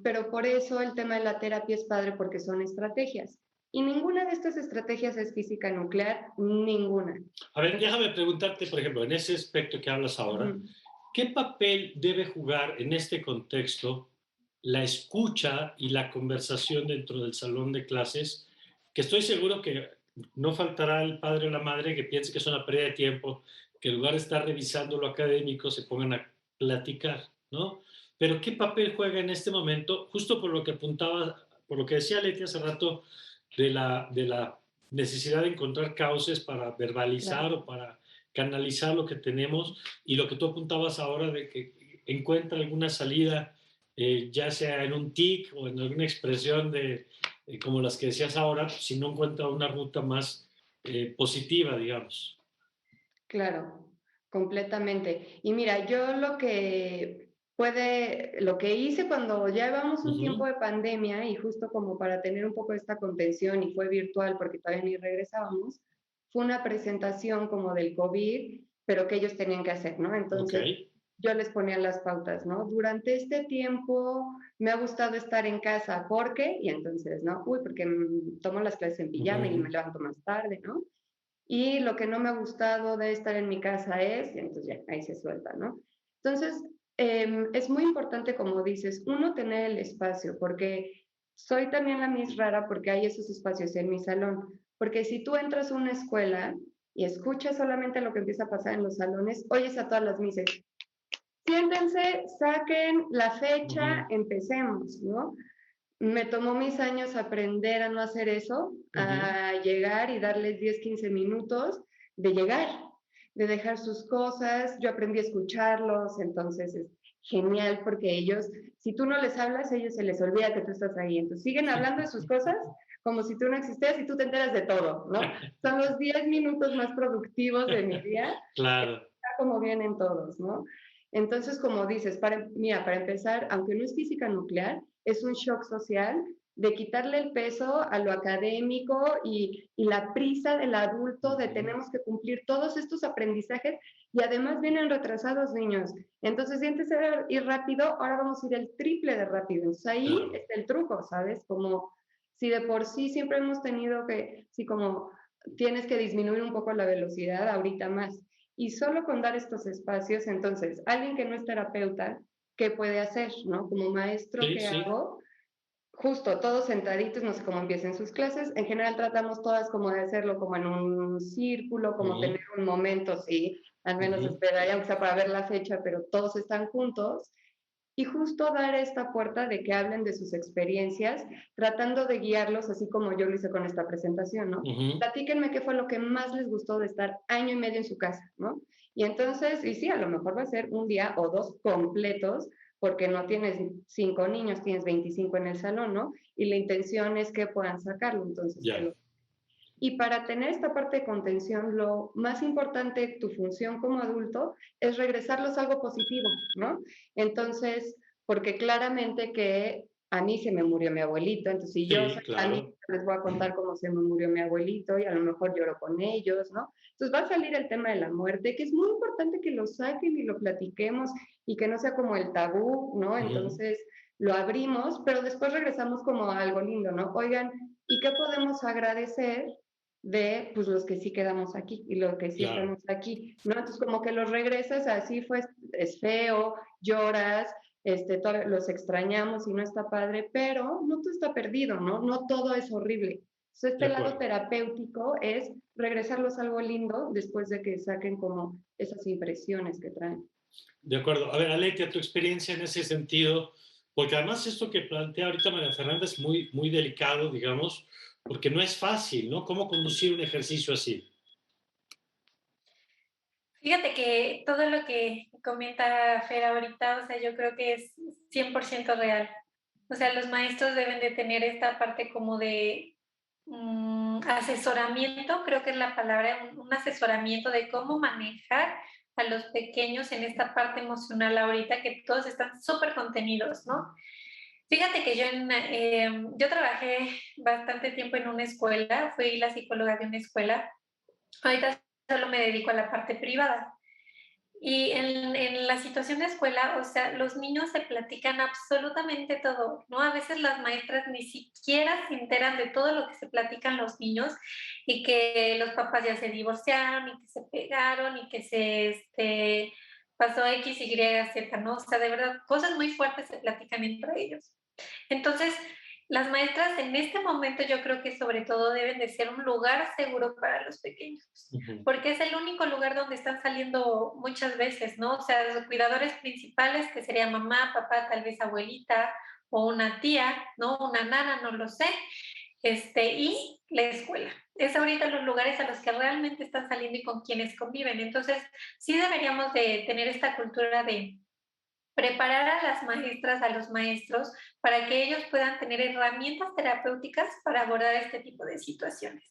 S2: Pero por eso el tema de la terapia es padre porque son estrategias. Y ninguna de estas estrategias es física nuclear, ninguna.
S1: A ver, déjame preguntarte, por ejemplo, en ese aspecto que hablas ahora,
S2: Ujú.
S1: ¿qué papel debe jugar en este contexto la escucha y la conversación dentro del salón de clases? Que estoy seguro que no faltará el padre o la madre que piense que es una pérdida de tiempo, que en lugar de estar revisando lo académico se pongan a platicar, ¿no? Pero ¿qué papel juega en este momento? Justo por lo que apuntaba, por lo que decía Leti hace rato, de la necesidad de encontrar cauces para verbalizar
S2: Claro.
S1: o para canalizar lo que tenemos y lo que tú apuntabas ahora de que encuentra alguna salida, ya sea en un tic o en alguna expresión como las que decías ahora, si no encuentra una ruta más positiva, digamos.
S2: Claro, completamente. Y mira, yo lo que hice cuando ya llevamos un tiempo
S1: Ujú.
S2: de pandemia y justo como para tener un poco de esta contención y fue virtual porque todavía ni regresábamos, fue una presentación como del COVID, pero que ellos tenían que hacer, ¿no?
S1: Ok.
S2: Entonces yo les ponía las pautas, ¿no? Durante este tiempo me ha gustado estar en casa, ¿por qué? Y entonces, ¿no? Uy, porque tomo las clases en pijama y me
S1: Ujú.
S2: levanto más tarde, ¿no? Y lo que no me ha gustado de estar en mi casa es, y entonces ya, ahí se suelta, ¿no? Entonces, es muy importante, como dices, uno, tener el espacio, porque soy también la Miss Rara porque hay esos espacios en mi salón. Porque si tú entras a una escuela y escuchas solamente lo que empieza a pasar en los salones, oyes a todas las mises, siéntense, saquen la fecha,
S1: Ujú.
S2: empecemos, ¿no? Me tomó mis años aprender a no hacer eso,
S1: Ujú.
S2: a llegar y darles 10, 15 minutos de llegar, de dejar sus cosas. Yo aprendí a escucharlos, entonces es genial porque ellos, si tú no les hablas, a ellos se les olvida que tú estás ahí. Entonces siguen hablando de sus cosas como si tú no existieras y tú te enteras de todo, ¿no? Son los 10 minutos más productivos de mi día,
S1: Claro.
S2: como vienen todos, ¿no? Entonces, como dices, mira, para empezar, aunque no es física nuclear, es un shock social de quitarle el peso a lo académico y la prisa del adulto de
S1: Ujú.
S2: tenemos que cumplir todos estos aprendizajes y además vienen retrasados niños. Entonces, si antes era ir rápido, ahora vamos a ir el triple de rápido. Entonces, ahí
S1: Claro.
S2: está el truco, ¿sabes? Como si de por sí siempre hemos tenido sí, como tienes que disminuir un poco la velocidad, ahorita más. Y solo con dar estos espacios, entonces, alguien que no es terapeuta, ¿qué puede hacer? ¿No? Como maestro,
S1: Sí,
S2: ¿qué
S1: sí.
S2: hago? Justo, todos sentaditos, no sé cómo empiecen sus clases. En general tratamos todas como de hacerlo como en un círculo, como tener
S1: Ujú.
S2: un momento, sí, al menos
S1: Ujú.
S2: esperaría, aunque sea para ver la fecha, pero todos están juntos y justo dar esta puerta de que hablen de sus experiencias, tratando de guiarlos, así como yo lo hice con esta presentación, ¿no?
S1: Ujú.
S2: Platíquenme qué fue lo que más les gustó de estar año y medio en su casa, ¿no? Y entonces, y sí, a lo mejor va a ser un día o dos completos, porque no tienes 5 niños, tienes 25 en el salón, ¿no? Y la intención es que puedan sacarlo, entonces que
S1: Ya.
S2: y para tener esta parte de contención, lo más importante, tu función como adulto, es regresarlos a algo positivo, ¿no? Entonces, porque claramente que a mí se me murió mi abuelito, entonces si yo
S1: Sí,
S2: soy la niña
S1: claro.
S2: les voy a contar cómo se me murió mi abuelito y a lo mejor lloro con ellos, ¿no? Entonces va a salir el tema de la muerte, que es muy importante que lo saquen y lo platiquemos y que no sea como el tabú, ¿no? Entonces lo abrimos, pero después regresamos como a algo lindo, ¿no? Oigan, ¿y qué podemos agradecer de pues los que sí quedamos aquí y los que sí
S1: Claro,
S2: estamos aquí, ¿no? Entonces como que los regresas así fue, es feo, lloras, los extrañamos y no está padre, pero no todo está perdido, ¿no? No todo es horrible. Entonces,
S1: de
S2: este lado
S1: acuerdo.
S2: terapéutico es regresarlos a algo lindo después de que saquen como esas impresiones que traen.
S1: De acuerdo. A ver, Aletia, tu experiencia en ese sentido, porque además esto que plantea ahorita María Fernanda es muy, muy delicado, digamos, porque no es fácil, ¿no? ¿Cómo conducir un ejercicio así?
S3: Fíjate que todo lo que comenta Fer ahorita, o sea, yo creo que es 100% real. O sea, los maestros deben de tener esta parte como de asesoramiento, creo que es la palabra, un asesoramiento de cómo manejar a los pequeños en esta parte emocional ahorita, que todos están súper contenidos, ¿no? Fíjate que yo trabajé bastante tiempo en una escuela, fui la psicóloga de una escuela, ahorita solo me dedico a la parte privada. Y en la situación de escuela, o sea, los niños se platican absolutamente todo, ¿no? A veces las maestras ni siquiera se enteran de todo lo que se platican los niños y que los papás ya se divorciaron y que se pegaron y que pasó X, Y, Z, ¿no? O sea, de verdad, cosas muy fuertes se platican entre ellos. Entonces, las maestras en este momento yo creo que sobre todo deben de ser un lugar seguro para los pequeños, porque es el único lugar donde están saliendo muchas veces, ¿no? O sea, los cuidadores principales, que sería mamá, papá, tal vez abuelita o una tía, ¿no? Una nana, no lo sé, y la escuela. Es ahorita los lugares a los que realmente están saliendo y con quienes conviven. Entonces, sí deberíamos de tener esta cultura de preparar a las maestras, a los maestros, para que ellos puedan tener herramientas terapéuticas para abordar este tipo de situaciones.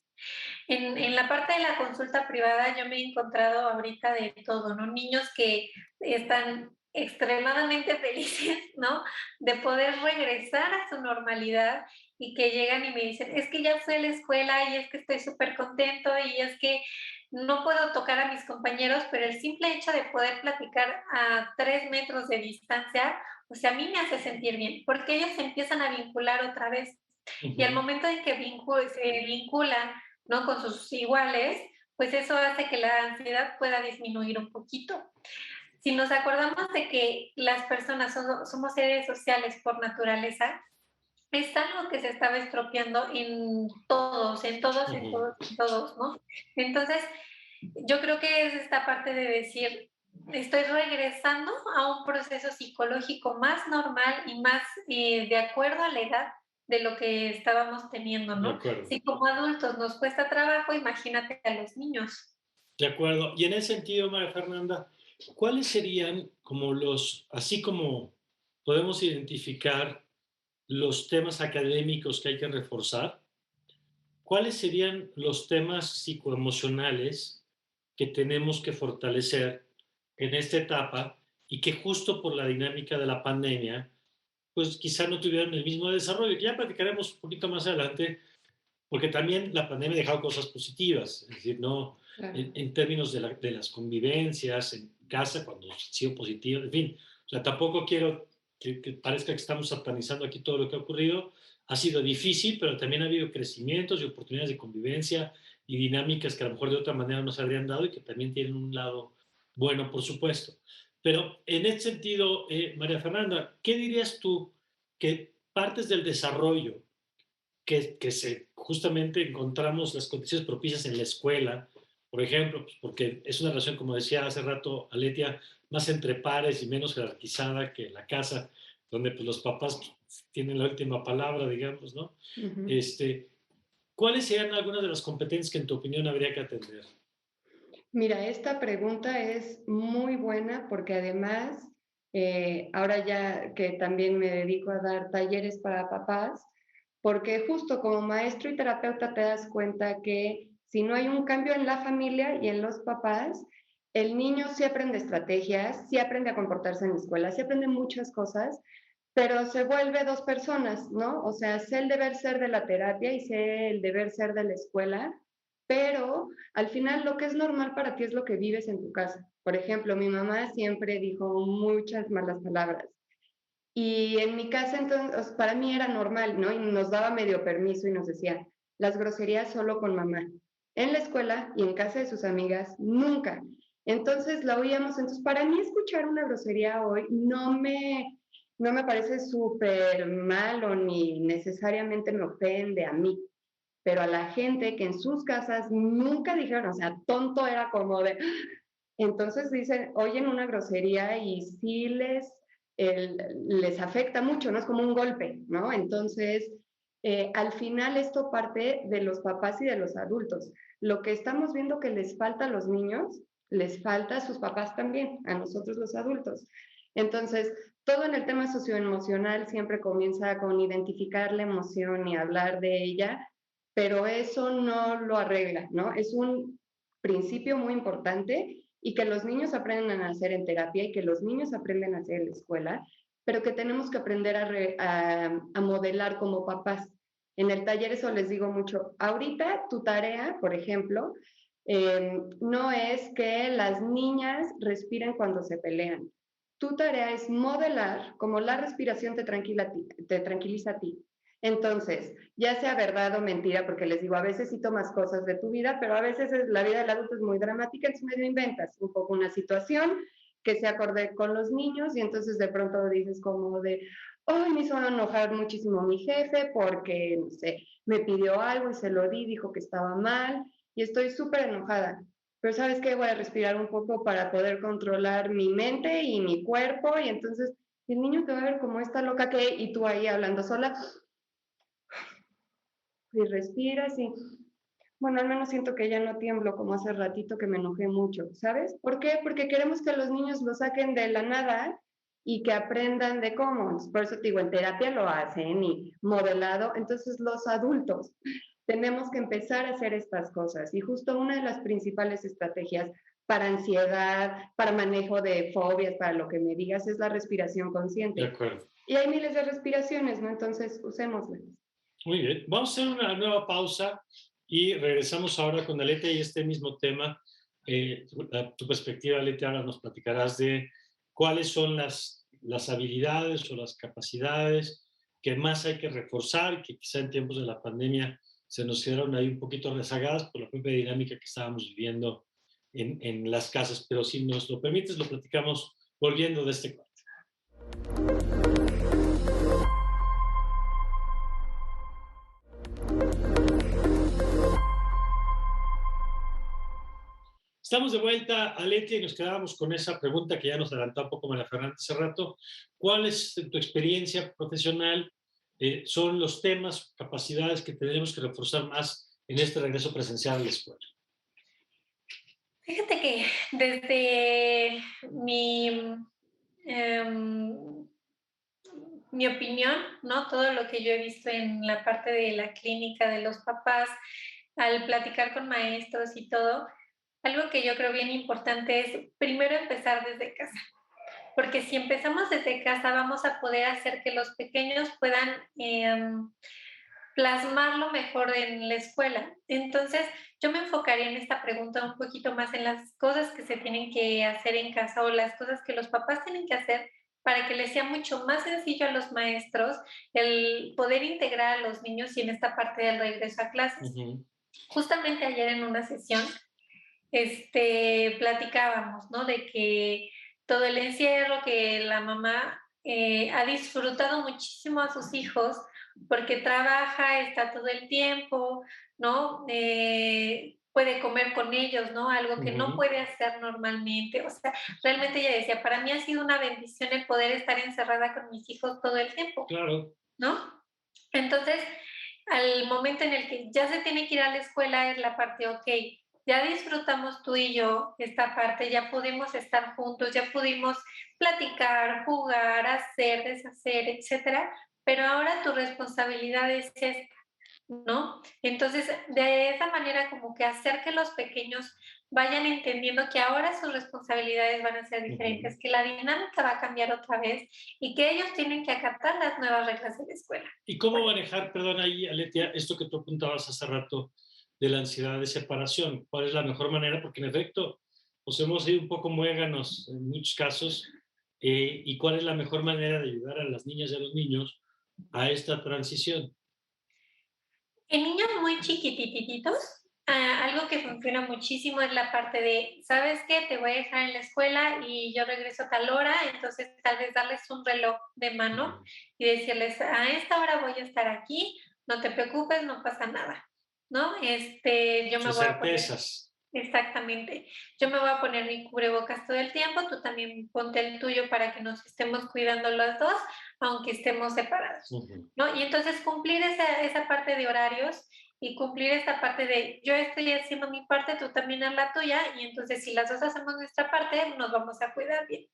S3: En la parte de la consulta privada yo me he encontrado ahorita de todo, ¿no? Niños que están extremadamente felices, ¿no? De poder regresar a su normalidad y que llegan y me dicen, es que ya fui a la escuela y es que estoy súper contento y es que no puedo tocar a mis compañeros, pero el simple hecho de poder platicar a 3 metros de distancia, o sea, a mí me hace sentir bien, porque ellos se empiezan a vincular otra vez. Y al momento en que se vinculan, ¿no? Con sus iguales, pues eso hace que la ansiedad pueda disminuir un poquito. Si nos acordamos de que las personas somos seres sociales por naturaleza, es algo que se estaba estropeando en todos, en todos, en
S1: Ujú.
S3: todos, en todos, ¿no? Entonces, yo creo que es esta parte de decir, estoy regresando a un proceso psicológico más normal y más de acuerdo a la edad de lo que estábamos teniendo,
S1: De
S3: ¿no?
S1: acuerdo.
S3: Si como adultos nos cuesta trabajo, imagínate a los niños.
S1: De acuerdo. Y en ese sentido, María Fernanda, ¿cuáles serían como así como podemos identificar los temas académicos que hay que reforzar? ¿Cuáles serían los temas psicoemocionales que tenemos que fortalecer en esta etapa y que justo por la dinámica de la pandemia, pues quizá no tuvieron el mismo desarrollo, que ya platicaremos un poquito más adelante, porque también la pandemia ha dejado cosas positivas, es decir, no
S2: Claro.
S1: en términos de las convivencias en casa, cuando ha sido positivo, en fin, o sea, tampoco quiero que parezca que estamos satanizando aquí todo lo que ha ocurrido. Ha sido difícil, pero también ha habido crecimientos y oportunidades de convivencia y dinámicas que a lo mejor de otra manera no se habrían dado y que también tienen un lado bueno, por supuesto. Pero en este sentido, María Fernanda, ¿qué dirías tú que partes del desarrollo justamente encontramos las condiciones propicias en la escuela, por ejemplo, pues porque es una relación, como decía hace rato Aletia, más entre pares y menos jerarquizada que la casa, donde pues, los papás tienen la última palabra, digamos, ¿no?
S2: Ujú.
S1: Este, ¿Cuáles serían algunas de las competencias que en tu opinión habría que atender?
S2: Mira, esta pregunta es muy buena porque además, ahora ya que también me dedico a dar talleres para papás, porque justo como maestro y terapeuta te das cuenta que si no hay un cambio en la familia y en los papás, el niño sí aprende estrategias, sí aprende a comportarse en la escuela, sí aprende muchas cosas, pero se vuelve dos personas, ¿no? O sea, sé el deber ser de la terapia y sé el deber ser de la escuela, pero al final lo que es normal para ti es lo que vives en tu casa. Por ejemplo, mi mamá siempre dijo muchas malas palabras. Y en mi casa, entonces, para mí era normal, ¿no? Y nos daba medio permiso y nos decía, las groserías solo con mamá. En la escuela y en casa de sus amigas, nunca. Entonces la oíamos. Entonces, para mí escuchar una grosería hoy no me parece súper malo ni necesariamente me ofende a mí, pero a la gente que en sus casas nunca dijeron, o sea, tonto era como de, entonces dicen, oyen una grosería y sí les afecta mucho, ¿no? Es como un golpe, ¿no? Entonces, al final esto parte de los papás y de los adultos. Lo que estamos viendo que les falta a los niños, les falta a sus papás también, a nosotros los adultos. Entonces, todo en el tema socioemocional siempre comienza con identificar la emoción y hablar de ella, pero eso no lo arregla, ¿no? Es un principio muy importante y que los niños aprendan a hacer en terapia y que los niños aprenden a hacer en la escuela, pero que tenemos que aprender a modelar como papás. En el taller eso les digo mucho. Ahorita tu tarea, por ejemplo, no es que las niñas respiren cuando se pelean. Tu tarea es modelar como la respiración te tranquiliza a ti. Entonces, ya sea verdad o mentira, porque les digo, a veces sí tomas cosas de tu vida, pero a veces la vida del adulto es muy dramática, entonces medio inventas un poco una situación que se acorde con los niños y entonces de pronto dices como de, ay, me hizo enojar muchísimo mi jefe porque, no sé, me pidió algo y se lo di, dijo que estaba mal y estoy súper enojada. Pero ¿sabes qué? Voy a respirar un poco para poder controlar mi mente y mi cuerpo y entonces el niño te va a ver como esta loca que, y tú ahí hablando sola, y respiras y, bueno, al menos siento que ya no tiemblo como hace ratito que me enojé mucho, ¿sabes? ¿Por qué? Porque queremos que los niños lo saquen de la nada y que aprendan de cómo. Por eso te digo, en terapia lo hacen y modelado. Entonces los adultos tenemos que empezar a hacer estas cosas. Y justo una de las principales estrategias para ansiedad, para manejo de fobias, para lo que me digas, es la respiración consciente.
S1: De acuerdo.
S2: Y hay miles de respiraciones, ¿no? Entonces usémoslas.
S1: Muy bien. Vamos a hacer una nueva pausa y regresamos ahora con Aletia y este mismo tema. Tu perspectiva, Aletia, ahora nos platicarás de cuáles son las habilidades o las capacidades que más hay que reforzar, que quizá en tiempos de la pandemia se nos quedaron ahí un poquito rezagadas por la propia dinámica que estábamos viviendo en las casas. Pero si nos lo permites, lo platicamos volviendo de este corte. Estamos de vuelta, Aletia, y nos quedábamos con esa pregunta que ya nos adelantó un poco María Fernanda hace rato. ¿Cuál es tu experiencia profesional? ¿Son los temas, capacidades que tenemos que reforzar más en este regreso presencial a la escuela?
S3: Fíjate que desde em, mi opinión, ¿no? Todo lo que yo he visto en la parte de la clínica de los papás, al platicar con maestros y todo, algo que yo creo bien importante es primero empezar desde casa, porque si empezamos desde casa vamos a poder hacer que los pequeños puedan plasmarlo mejor en la escuela. Entonces, yo me enfocaría en esta pregunta un poquito más en las cosas que se tienen que hacer en casa o las cosas que los papás tienen que hacer para que les sea mucho más sencillo a los maestros el poder integrar a los niños y en esta parte del regreso a clases.
S1: Uh-huh.
S3: Justamente ayer en una sesión platicábamos, ¿no? De que todo el encierro, que la mamá ha disfrutado muchísimo a sus hijos porque trabaja, está todo el tiempo, ¿no? Puede comer con ellos, ¿no? Algo que no puede hacer normalmente. O sea, realmente ella decía, para mí ha sido una bendición el poder estar encerrada con mis hijos todo el tiempo,
S1: Claro.
S3: ¿no? Entonces, al momento en el que ya se tiene que ir a la escuela es la parte, ok, ya disfrutamos tú y yo esta parte, ya pudimos estar juntos, ya pudimos platicar, jugar, hacer, deshacer, etcétera, pero ahora tu responsabilidad es esta, ¿no? Entonces, de esa manera como que hacer que los pequeños vayan entendiendo que ahora sus responsabilidades van a ser diferentes, que la dinámica va a cambiar otra vez y que ellos tienen que acatar las nuevas reglas de la escuela.
S1: ¿Y cómo manejar, perdón, ahí, Aletia, esto que tú apuntabas hace rato de la ansiedad de separación? ¿Cuál es la mejor manera? Porque en efecto, pues hemos sido un poco muéganos en muchos casos. ¿Y cuál es la mejor manera de ayudar a las niñas y a los niños a esta transición?
S3: En niños muy chiquitititos, algo que funciona muchísimo es la parte de, ¿sabes qué? Te voy a dejar en la escuela y yo regreso a tal hora, entonces tal vez darles un reloj de mano y decirles, a esta hora voy a estar aquí, no te preocupes, no pasa nada, ¿no? Yo me
S1: Son
S3: voy a poner.
S1: certezas.
S3: Exactamente. Yo me voy a poner mi cubrebocas todo el tiempo, tú también ponte el tuyo para que nos estemos cuidando los dos, aunque estemos separados, ¿no? Y entonces cumplir esa parte de horarios y cumplir esta parte de yo estoy haciendo mi parte, tú también haz la tuya, y entonces si las dos hacemos nuestra parte, nos vamos a cuidar bien.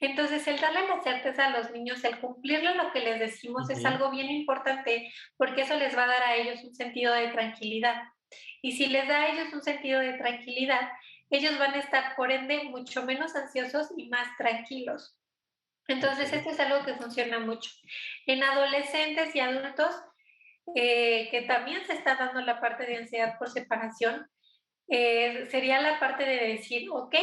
S3: Entonces, el darle la certeza a los niños, el cumplirle lo que les decimos es algo bien importante porque eso les va a dar a ellos un sentido de tranquilidad. Y si les da a ellos un sentido de tranquilidad, ellos van a estar, por ende, mucho menos ansiosos y más tranquilos. Entonces, esto es algo que funciona mucho. En adolescentes y adultos, que también se está dando la parte de ansiedad por separación, sería la parte de decir, ok,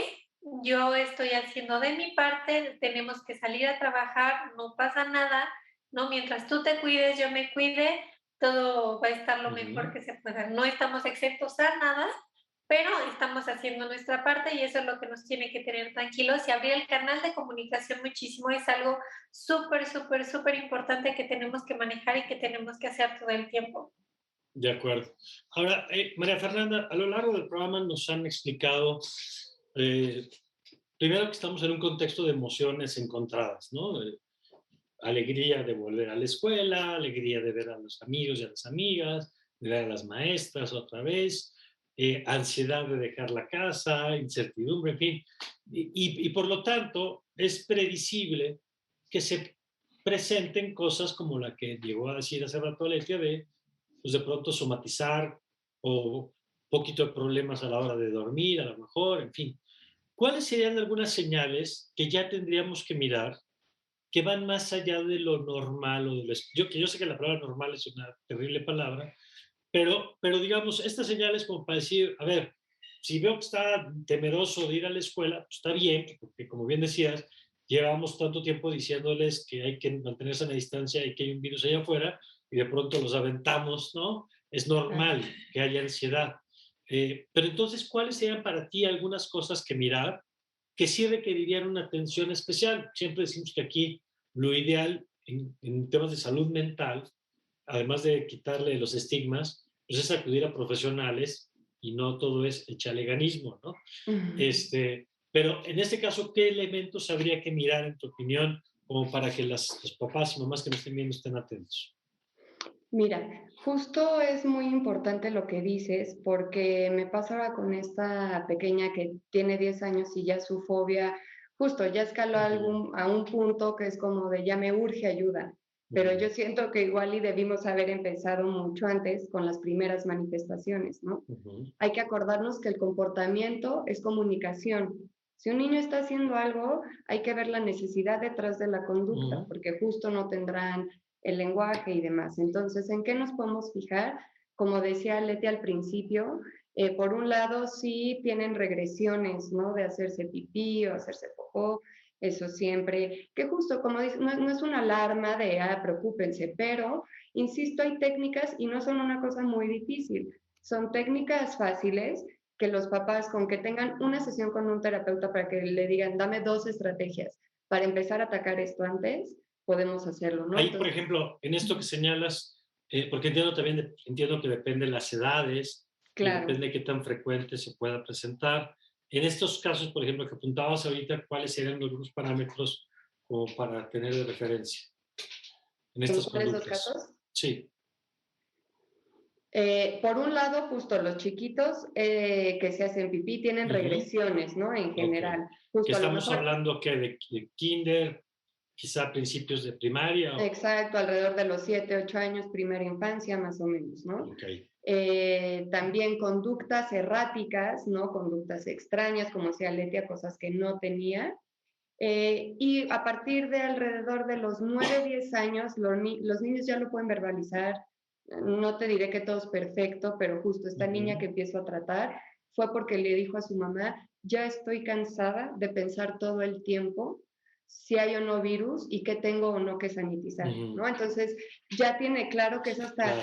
S3: yo estoy haciendo de mi parte, tenemos que salir a trabajar, no pasa nada, ¿no? Mientras tú te cuides, yo me cuide, todo va a estar lo mejor que se pueda. No estamos exentos a nada, pero estamos haciendo nuestra parte y eso es lo que nos tiene que tener tranquilos, y abrir el canal de comunicación muchísimo es algo súper, súper, súper importante que tenemos que manejar y que tenemos que hacer todo el tiempo.
S1: De acuerdo. Ahora, María Fernanda, a lo largo del programa nos han explicado, primero que estamos en un contexto de emociones encontradas, ¿no? Alegría de volver a la escuela, alegría de ver a los amigos y a las amigas, de ver a las maestras otra vez, ansiedad de dejar la casa, incertidumbre, en fin. Y por lo tanto, es previsible que se presenten cosas como la que llegó a decir hace rato Aletia de, pues de pronto somatizar o poquito de problemas a la hora de dormir, a lo mejor, en fin. ¿Cuáles serían algunas señales que ya tendríamos que mirar que van más allá de lo normal o de lo, yo sé que la palabra normal es una terrible palabra, pero digamos, estas señales como para decir, a ver, si veo que está temeroso de ir a la escuela, pues está bien, porque como bien decías, llevamos tanto tiempo diciéndoles que hay que mantenerse a la distancia y que hay un virus allá afuera, y de pronto los aventamos, ¿no? Es normal que haya ansiedad. Pero entonces, ¿cuáles serían para ti algunas cosas que mirar que sí requerirían una atención especial? Siempre decimos que aquí lo ideal en temas de salud mental, además de quitarle los estigmas, pues es acudir a profesionales y no todo es echaleganismo, ¿no? Pero en este caso, ¿qué elementos habría que mirar, en tu opinión, como para que los papás y mamás que nos estén viendo estén atentos?
S2: Mira, justo es muy importante lo que dices, porque me pasa ahora con esta pequeña que tiene 10 años y ya su fobia, justo ya escaló a un punto que es como de ya me urge ayuda, pero yo siento que igual y debimos haber empezado mucho antes con las primeras manifestaciones, ¿no? Hay que acordarnos que el comportamiento es comunicación. Si un niño está haciendo algo, hay que ver la necesidad detrás de la conducta, porque justo no tendrán el lenguaje y demás. Entonces, ¿en qué nos podemos fijar? Como decía Leti al principio, por un lado sí tienen regresiones, ¿no? De hacerse pipí o hacerse popó, eso siempre, que justo como dice, no es una alarma de, preocúpense, pero, insisto, hay técnicas y no son una cosa muy difícil, son técnicas fáciles que los papás con que tengan una sesión con un terapeuta para que le digan, dame 2 estrategias para empezar a atacar esto antes, podemos hacerlo, ¿no?
S1: Ahí,
S2: Entonces,
S1: por ejemplo, en esto que señalas, porque entiendo que depende de las edades, y
S2: claro.
S1: depende de qué tan frecuente se pueda presentar. En estos casos, por ejemplo, que apuntabas ahorita, ¿cuáles serían algunos parámetros como para tener de referencia en
S2: ¿En
S1: estas
S2: cuáles dos
S1: conductas?
S2: casos?
S1: Sí.
S2: Por un lado, justo los chiquitos que se hacen pipí tienen regresiones, ¿no? En general.
S1: Que
S2: Justo a lo
S1: estamos
S2: mejor.
S1: hablando que de kinder, quizá principios de primaria.
S2: Exacto, alrededor de los 7, 8 años, primera infancia, más o menos, ¿no? también conductas erráticas, ¿no? Conductas extrañas, como decía Letia, cosas que no tenía. Y a partir de alrededor de los 9, 10 años, los niños ya lo pueden verbalizar. No te diré que todo es perfecto, pero justo esta niña que empiezo a tratar fue porque le dijo a su mamá, ya estoy cansada de pensar todo el tiempo si hay o no virus y qué tengo o no que sanitizar, ¿no? Entonces ya tiene claro que es hasta,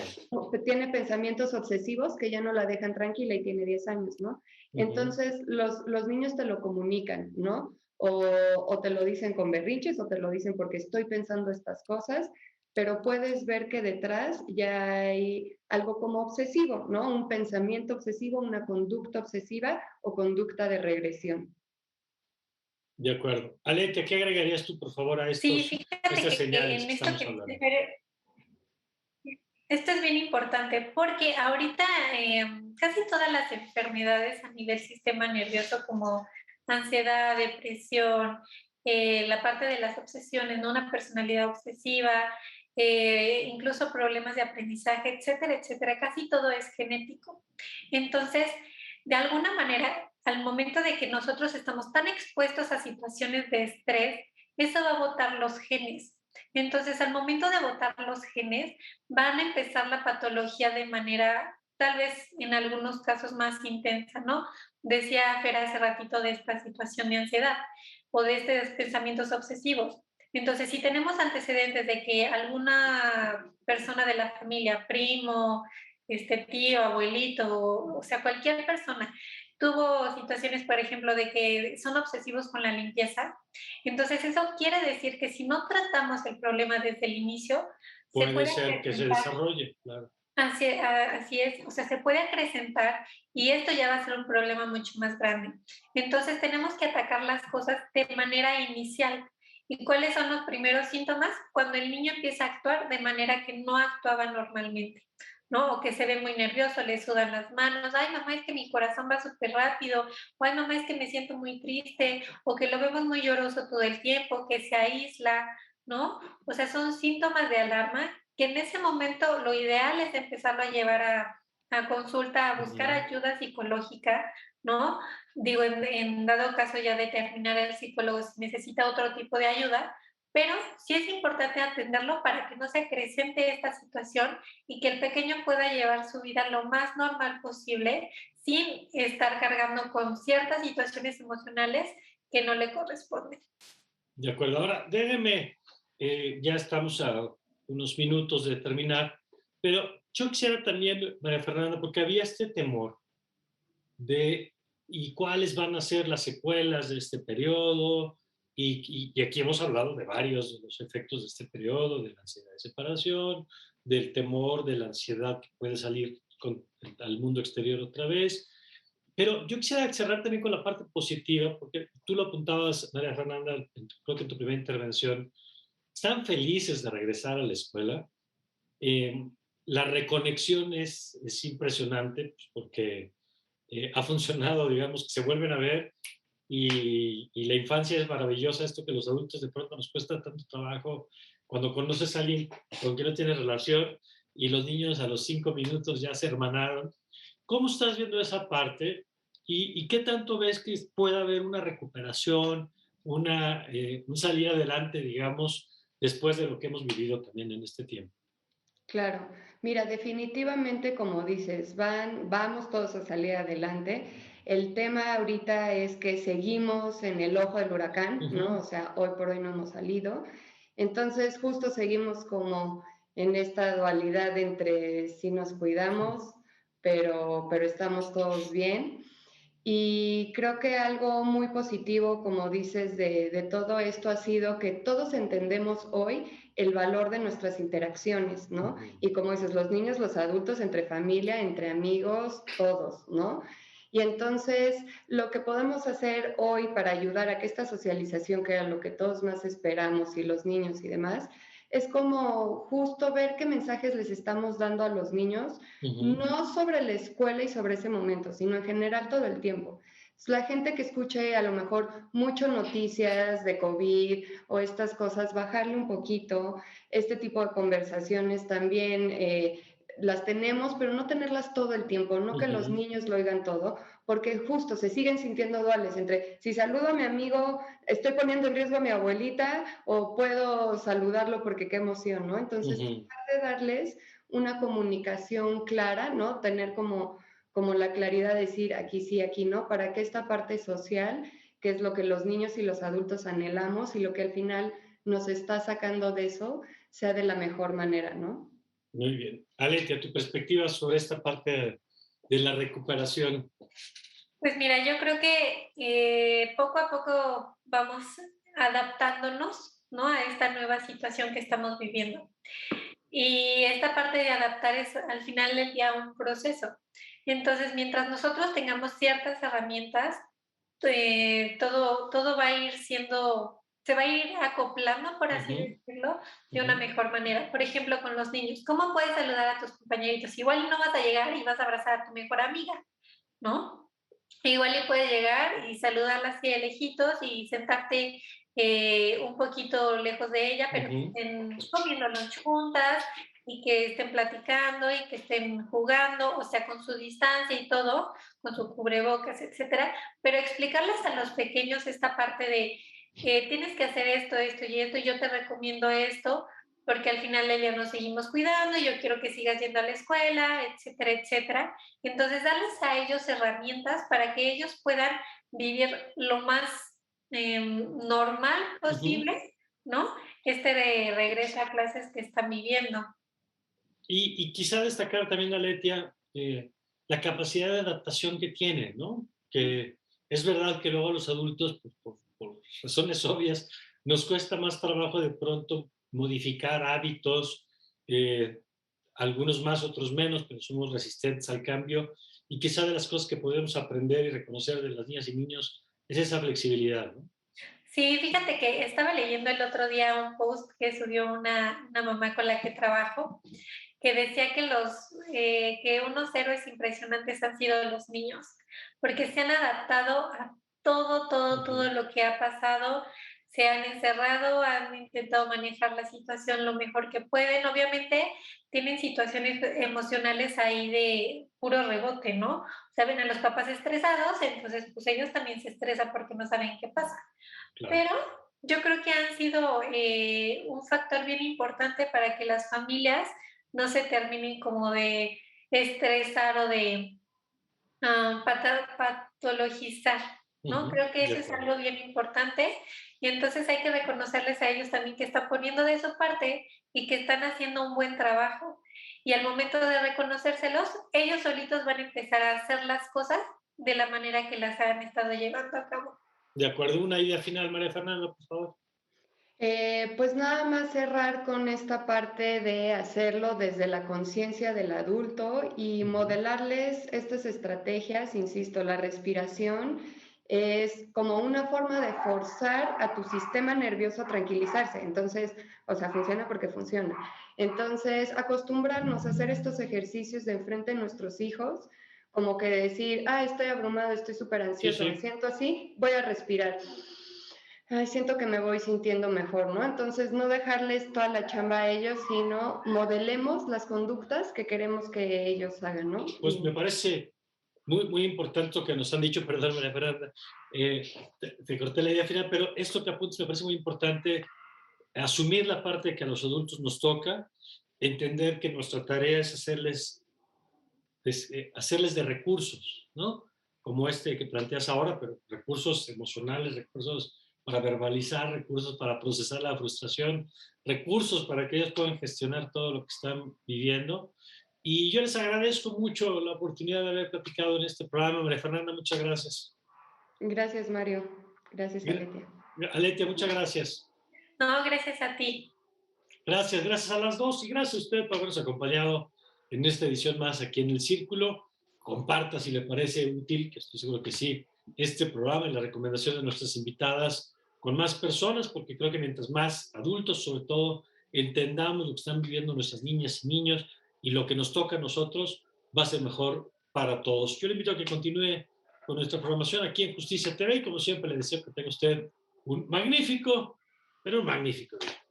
S2: tiene pensamientos obsesivos que ya no la dejan tranquila y tiene 10 años, ¿no? Entonces los niños te lo comunican, ¿no? O te lo dicen con berrinches o te lo dicen porque estoy pensando estas cosas, pero puedes ver que detrás ya hay algo como obsesivo, ¿no? Un pensamiento obsesivo, una conducta obsesiva o conducta de regresión.
S1: De acuerdo. Aletia, ¿qué agregarías tú, por favor, a
S3: Sí,
S1: estas
S3: fíjate que
S1: señales
S3: en
S1: que
S3: esto
S1: estamos
S3: que
S1: hablando?
S3: esto es bien importante porque ahorita casi todas las enfermedades a nivel sistema nervioso como ansiedad, depresión, la parte de las obsesiones, ¿no? Una personalidad obsesiva, incluso problemas de aprendizaje, etcétera, etcétera, casi todo es genético. Entonces, de alguna manera, al momento de que nosotros estamos tan expuestos a situaciones de estrés, eso va a botar los genes. Entonces, al momento de botar los genes, van a empezar la patología de manera tal vez en algunos casos más intensa, ¿no? Decía Fer hace ratito de esta situación de ansiedad o de estos pensamientos obsesivos. Entonces, si tenemos antecedentes de que alguna persona de la familia, primo, tío, abuelito, o sea, cualquier persona, tuvo situaciones, por ejemplo, de que son obsesivos con la limpieza, entonces eso quiere decir que si no tratamos el problema desde el inicio, se
S1: Puede
S3: puede
S1: ser que se
S3: acrecentar.
S1: desarrolle, claro.
S3: Así es, o sea, se puede acrecentar y esto ya va a ser un problema mucho más grande. Entonces tenemos que atacar las cosas de manera inicial. ¿Y cuáles son los primeros síntomas? Cuando el niño empieza a actuar de manera que no actuaba normalmente, ¿no? O que se ve muy nervioso, le sudan las manos, ay mamá, es que mi corazón va súper rápido, o ay mamá, es que me siento muy triste, o que lo vemos muy lloroso todo el tiempo, que se aísla, ¿no? O sea, son síntomas de alarma que en ese momento lo ideal es empezarlo a llevar a consulta, a buscar ayuda psicológica, ¿no? Digo, en dado caso ya determinar el psicólogo si necesita otro tipo de ayuda, pero sí es importante atenderlo para que no se acrecente esta situación y que el pequeño pueda llevar su vida lo más normal posible sin estar cargando con ciertas situaciones emocionales que no le corresponden.
S1: De acuerdo. Ahora, déjeme, ya estamos a unos minutos de terminar, pero yo quisiera también, María Fernanda, porque había este temor de y cuáles van a ser las secuelas de este periodo, y aquí hemos hablado de varios de los efectos de este periodo, de la ansiedad de separación, del temor, de la ansiedad que puede salir al mundo exterior otra vez. Pero yo quisiera cerrar también con la parte positiva, porque tú lo apuntabas, María Fernanda, creo que en tu primera intervención, están felices de regresar a la escuela. Eh, la reconexión es impresionante, pues, porque ha funcionado, digamos, que se vuelven a ver y la infancia es maravillosa, esto que los adultos de pronto nos cuesta tanto trabajo cuando conoces a alguien con quien no tienes relación y los niños a los 5 minutos ya se hermanaron. ¿Cómo estás viendo esa parte y qué tanto ves que pueda haber una recuperación, un salir adelante, digamos, después de lo que hemos vivido también en este tiempo?
S2: Claro, mira, definitivamente como dices, vamos todos a salir adelante. El tema ahorita es que seguimos en el ojo del huracán, ¿no? O sea, hoy por hoy no hemos salido. Entonces, justo seguimos como en esta dualidad entre si nos cuidamos, pero estamos todos bien. Y creo que algo muy positivo, como dices, de todo esto ha sido que todos entendemos hoy el valor de nuestras interacciones, ¿no? Y como dices, los niños, los adultos, entre familia, entre amigos, todos, ¿no? Y entonces, lo que podemos hacer hoy para ayudar a que esta socialización, que era lo que todos más esperamos, y los niños y demás, es como justo ver qué mensajes les estamos dando a los niños, no sobre la escuela y sobre ese momento, sino en general todo el tiempo. La gente que escuche a lo mejor mucho noticias de COVID o estas cosas, bajarle un poquito este tipo de conversaciones también. las tenemos, pero no tenerlas todo el tiempo, no que los niños lo oigan todo, porque justo se siguen sintiendo duales entre si saludo a mi amigo, estoy poniendo en riesgo a mi abuelita o puedo saludarlo porque qué emoción, ¿no? Entonces, tratar de darles una comunicación clara, ¿no? Tener como la claridad de decir aquí sí, aquí no, para que esta parte social, que es lo que los niños y los adultos anhelamos y lo que al final nos está sacando de eso, sea de la mejor manera, ¿no?
S1: Muy bien. Aletia, tu perspectiva sobre esta parte de la recuperación.
S3: Pues mira, yo creo que poco a poco vamos adaptándonos, ¿no? A esta nueva situación que estamos viviendo. Y esta parte de adaptar es al final del día un proceso. Entonces, mientras nosotros tengamos ciertas herramientas, todo va a ir siendo, se va a ir acoplando, por así decirlo, de una mejor manera. Por ejemplo, con los niños, ¿cómo puedes saludar a tus compañeritos? Igual no vas a llegar y vas a abrazar a tu mejor amiga, ¿no? Igual y puedes llegar y saludarla así de lejitos y sentarte un poquito lejos de ella, pero que estén comiendo lunch juntas y que estén platicando y que estén jugando, o sea, con su distancia y todo, con su cubrebocas, etcétera, pero explicarles a los pequeños esta parte de tienes que hacer esto, esto y esto, y yo te recomiendo esto, porque al final del día nos seguimos cuidando, yo quiero que sigas yendo a la escuela, etcétera, etcétera. Entonces, darles a ellos herramientas para que ellos puedan vivir lo más normal posible, ¿no? Este de regreso a clases que están viviendo.
S1: Y quizá destacar también, Aletia, la capacidad de adaptación que tiene, ¿no? Que es verdad que luego a los adultos, pues, por razones obvias, nos cuesta más trabajo de pronto modificar hábitos, algunos más, otros menos, pero somos resistentes al cambio. Y quizá de las cosas que podemos aprender y reconocer de las niñas y niños es esa flexibilidad, ¿no?
S3: Sí, fíjate que estaba leyendo el otro día un post que subió una mamá con la que trabajo, que decía que unos héroes impresionantes han sido los niños, porque se han adaptado a todo lo que ha pasado, se han encerrado, han intentado manejar la situación lo mejor que pueden. Obviamente tienen situaciones emocionales ahí de puro rebote, ¿no? Saben a los papás estresados, entonces pues ellos también se estresan porque no saben qué pasa.
S1: Claro.
S3: Pero yo creo que han sido un factor bien importante para que las familias no se terminen como de estresar o de patologizar, ¿no? Creo que eso es algo bien importante y entonces hay que reconocerles a ellos también que están poniendo de su parte y que están haciendo un buen trabajo. Y al momento de reconocérselos, ellos solitos van a empezar a hacer las cosas de la manera que las han estado llevando a cabo.
S1: De acuerdo, una idea final, María Fernanda, por favor.
S2: Pues nada más cerrar con esta parte de hacerlo desde la conciencia del adulto y modelarles estas estrategias, insisto, la respiración es como una forma de forzar a tu sistema nervioso a tranquilizarse. Entonces, o sea, funciona porque funciona. Entonces, acostumbrarnos a hacer estos ejercicios de enfrente de nuestros hijos, como que decir, estoy abrumado, estoy súper ansioso, me siento así, voy a respirar. Siento que me voy sintiendo mejor, ¿no? Entonces, no dejarles toda la chamba a ellos, sino modelemos las conductas que queremos que ellos hagan, ¿no?
S1: Pues me parece muy importante lo que nos han dicho, perdón, María Fernanda, te corté la idea final, pero esto que apuntas me parece muy importante, asumir la parte que a los adultos nos toca, entender que nuestra tarea es hacerles de recursos, ¿no? Como este que planteas ahora, pero recursos emocionales, recursos para verbalizar, recursos para procesar la frustración, recursos para que ellos puedan gestionar todo lo que están viviendo. Y yo les agradezco mucho la oportunidad de haber platicado en este programa. María Fernanda, muchas gracias.
S2: Gracias, Mario. Gracias, Aletia.
S1: Aletia, muchas gracias.
S3: No, gracias a ti.
S1: Gracias a las dos y gracias a usted por habernos acompañado en esta edición más aquí en El Círculo. Comparta si le parece útil, que estoy seguro que sí, este programa y la recomendación de nuestras invitadas con más personas, porque creo que mientras más adultos, sobre todo, entendamos lo que están viviendo nuestras niñas y niños y lo que nos toca a nosotros, va a ser mejor para todos. Yo le invito a que continúe con nuestra programación aquí en Justicia TV y como siempre le deseo que tenga usted un magnífico día.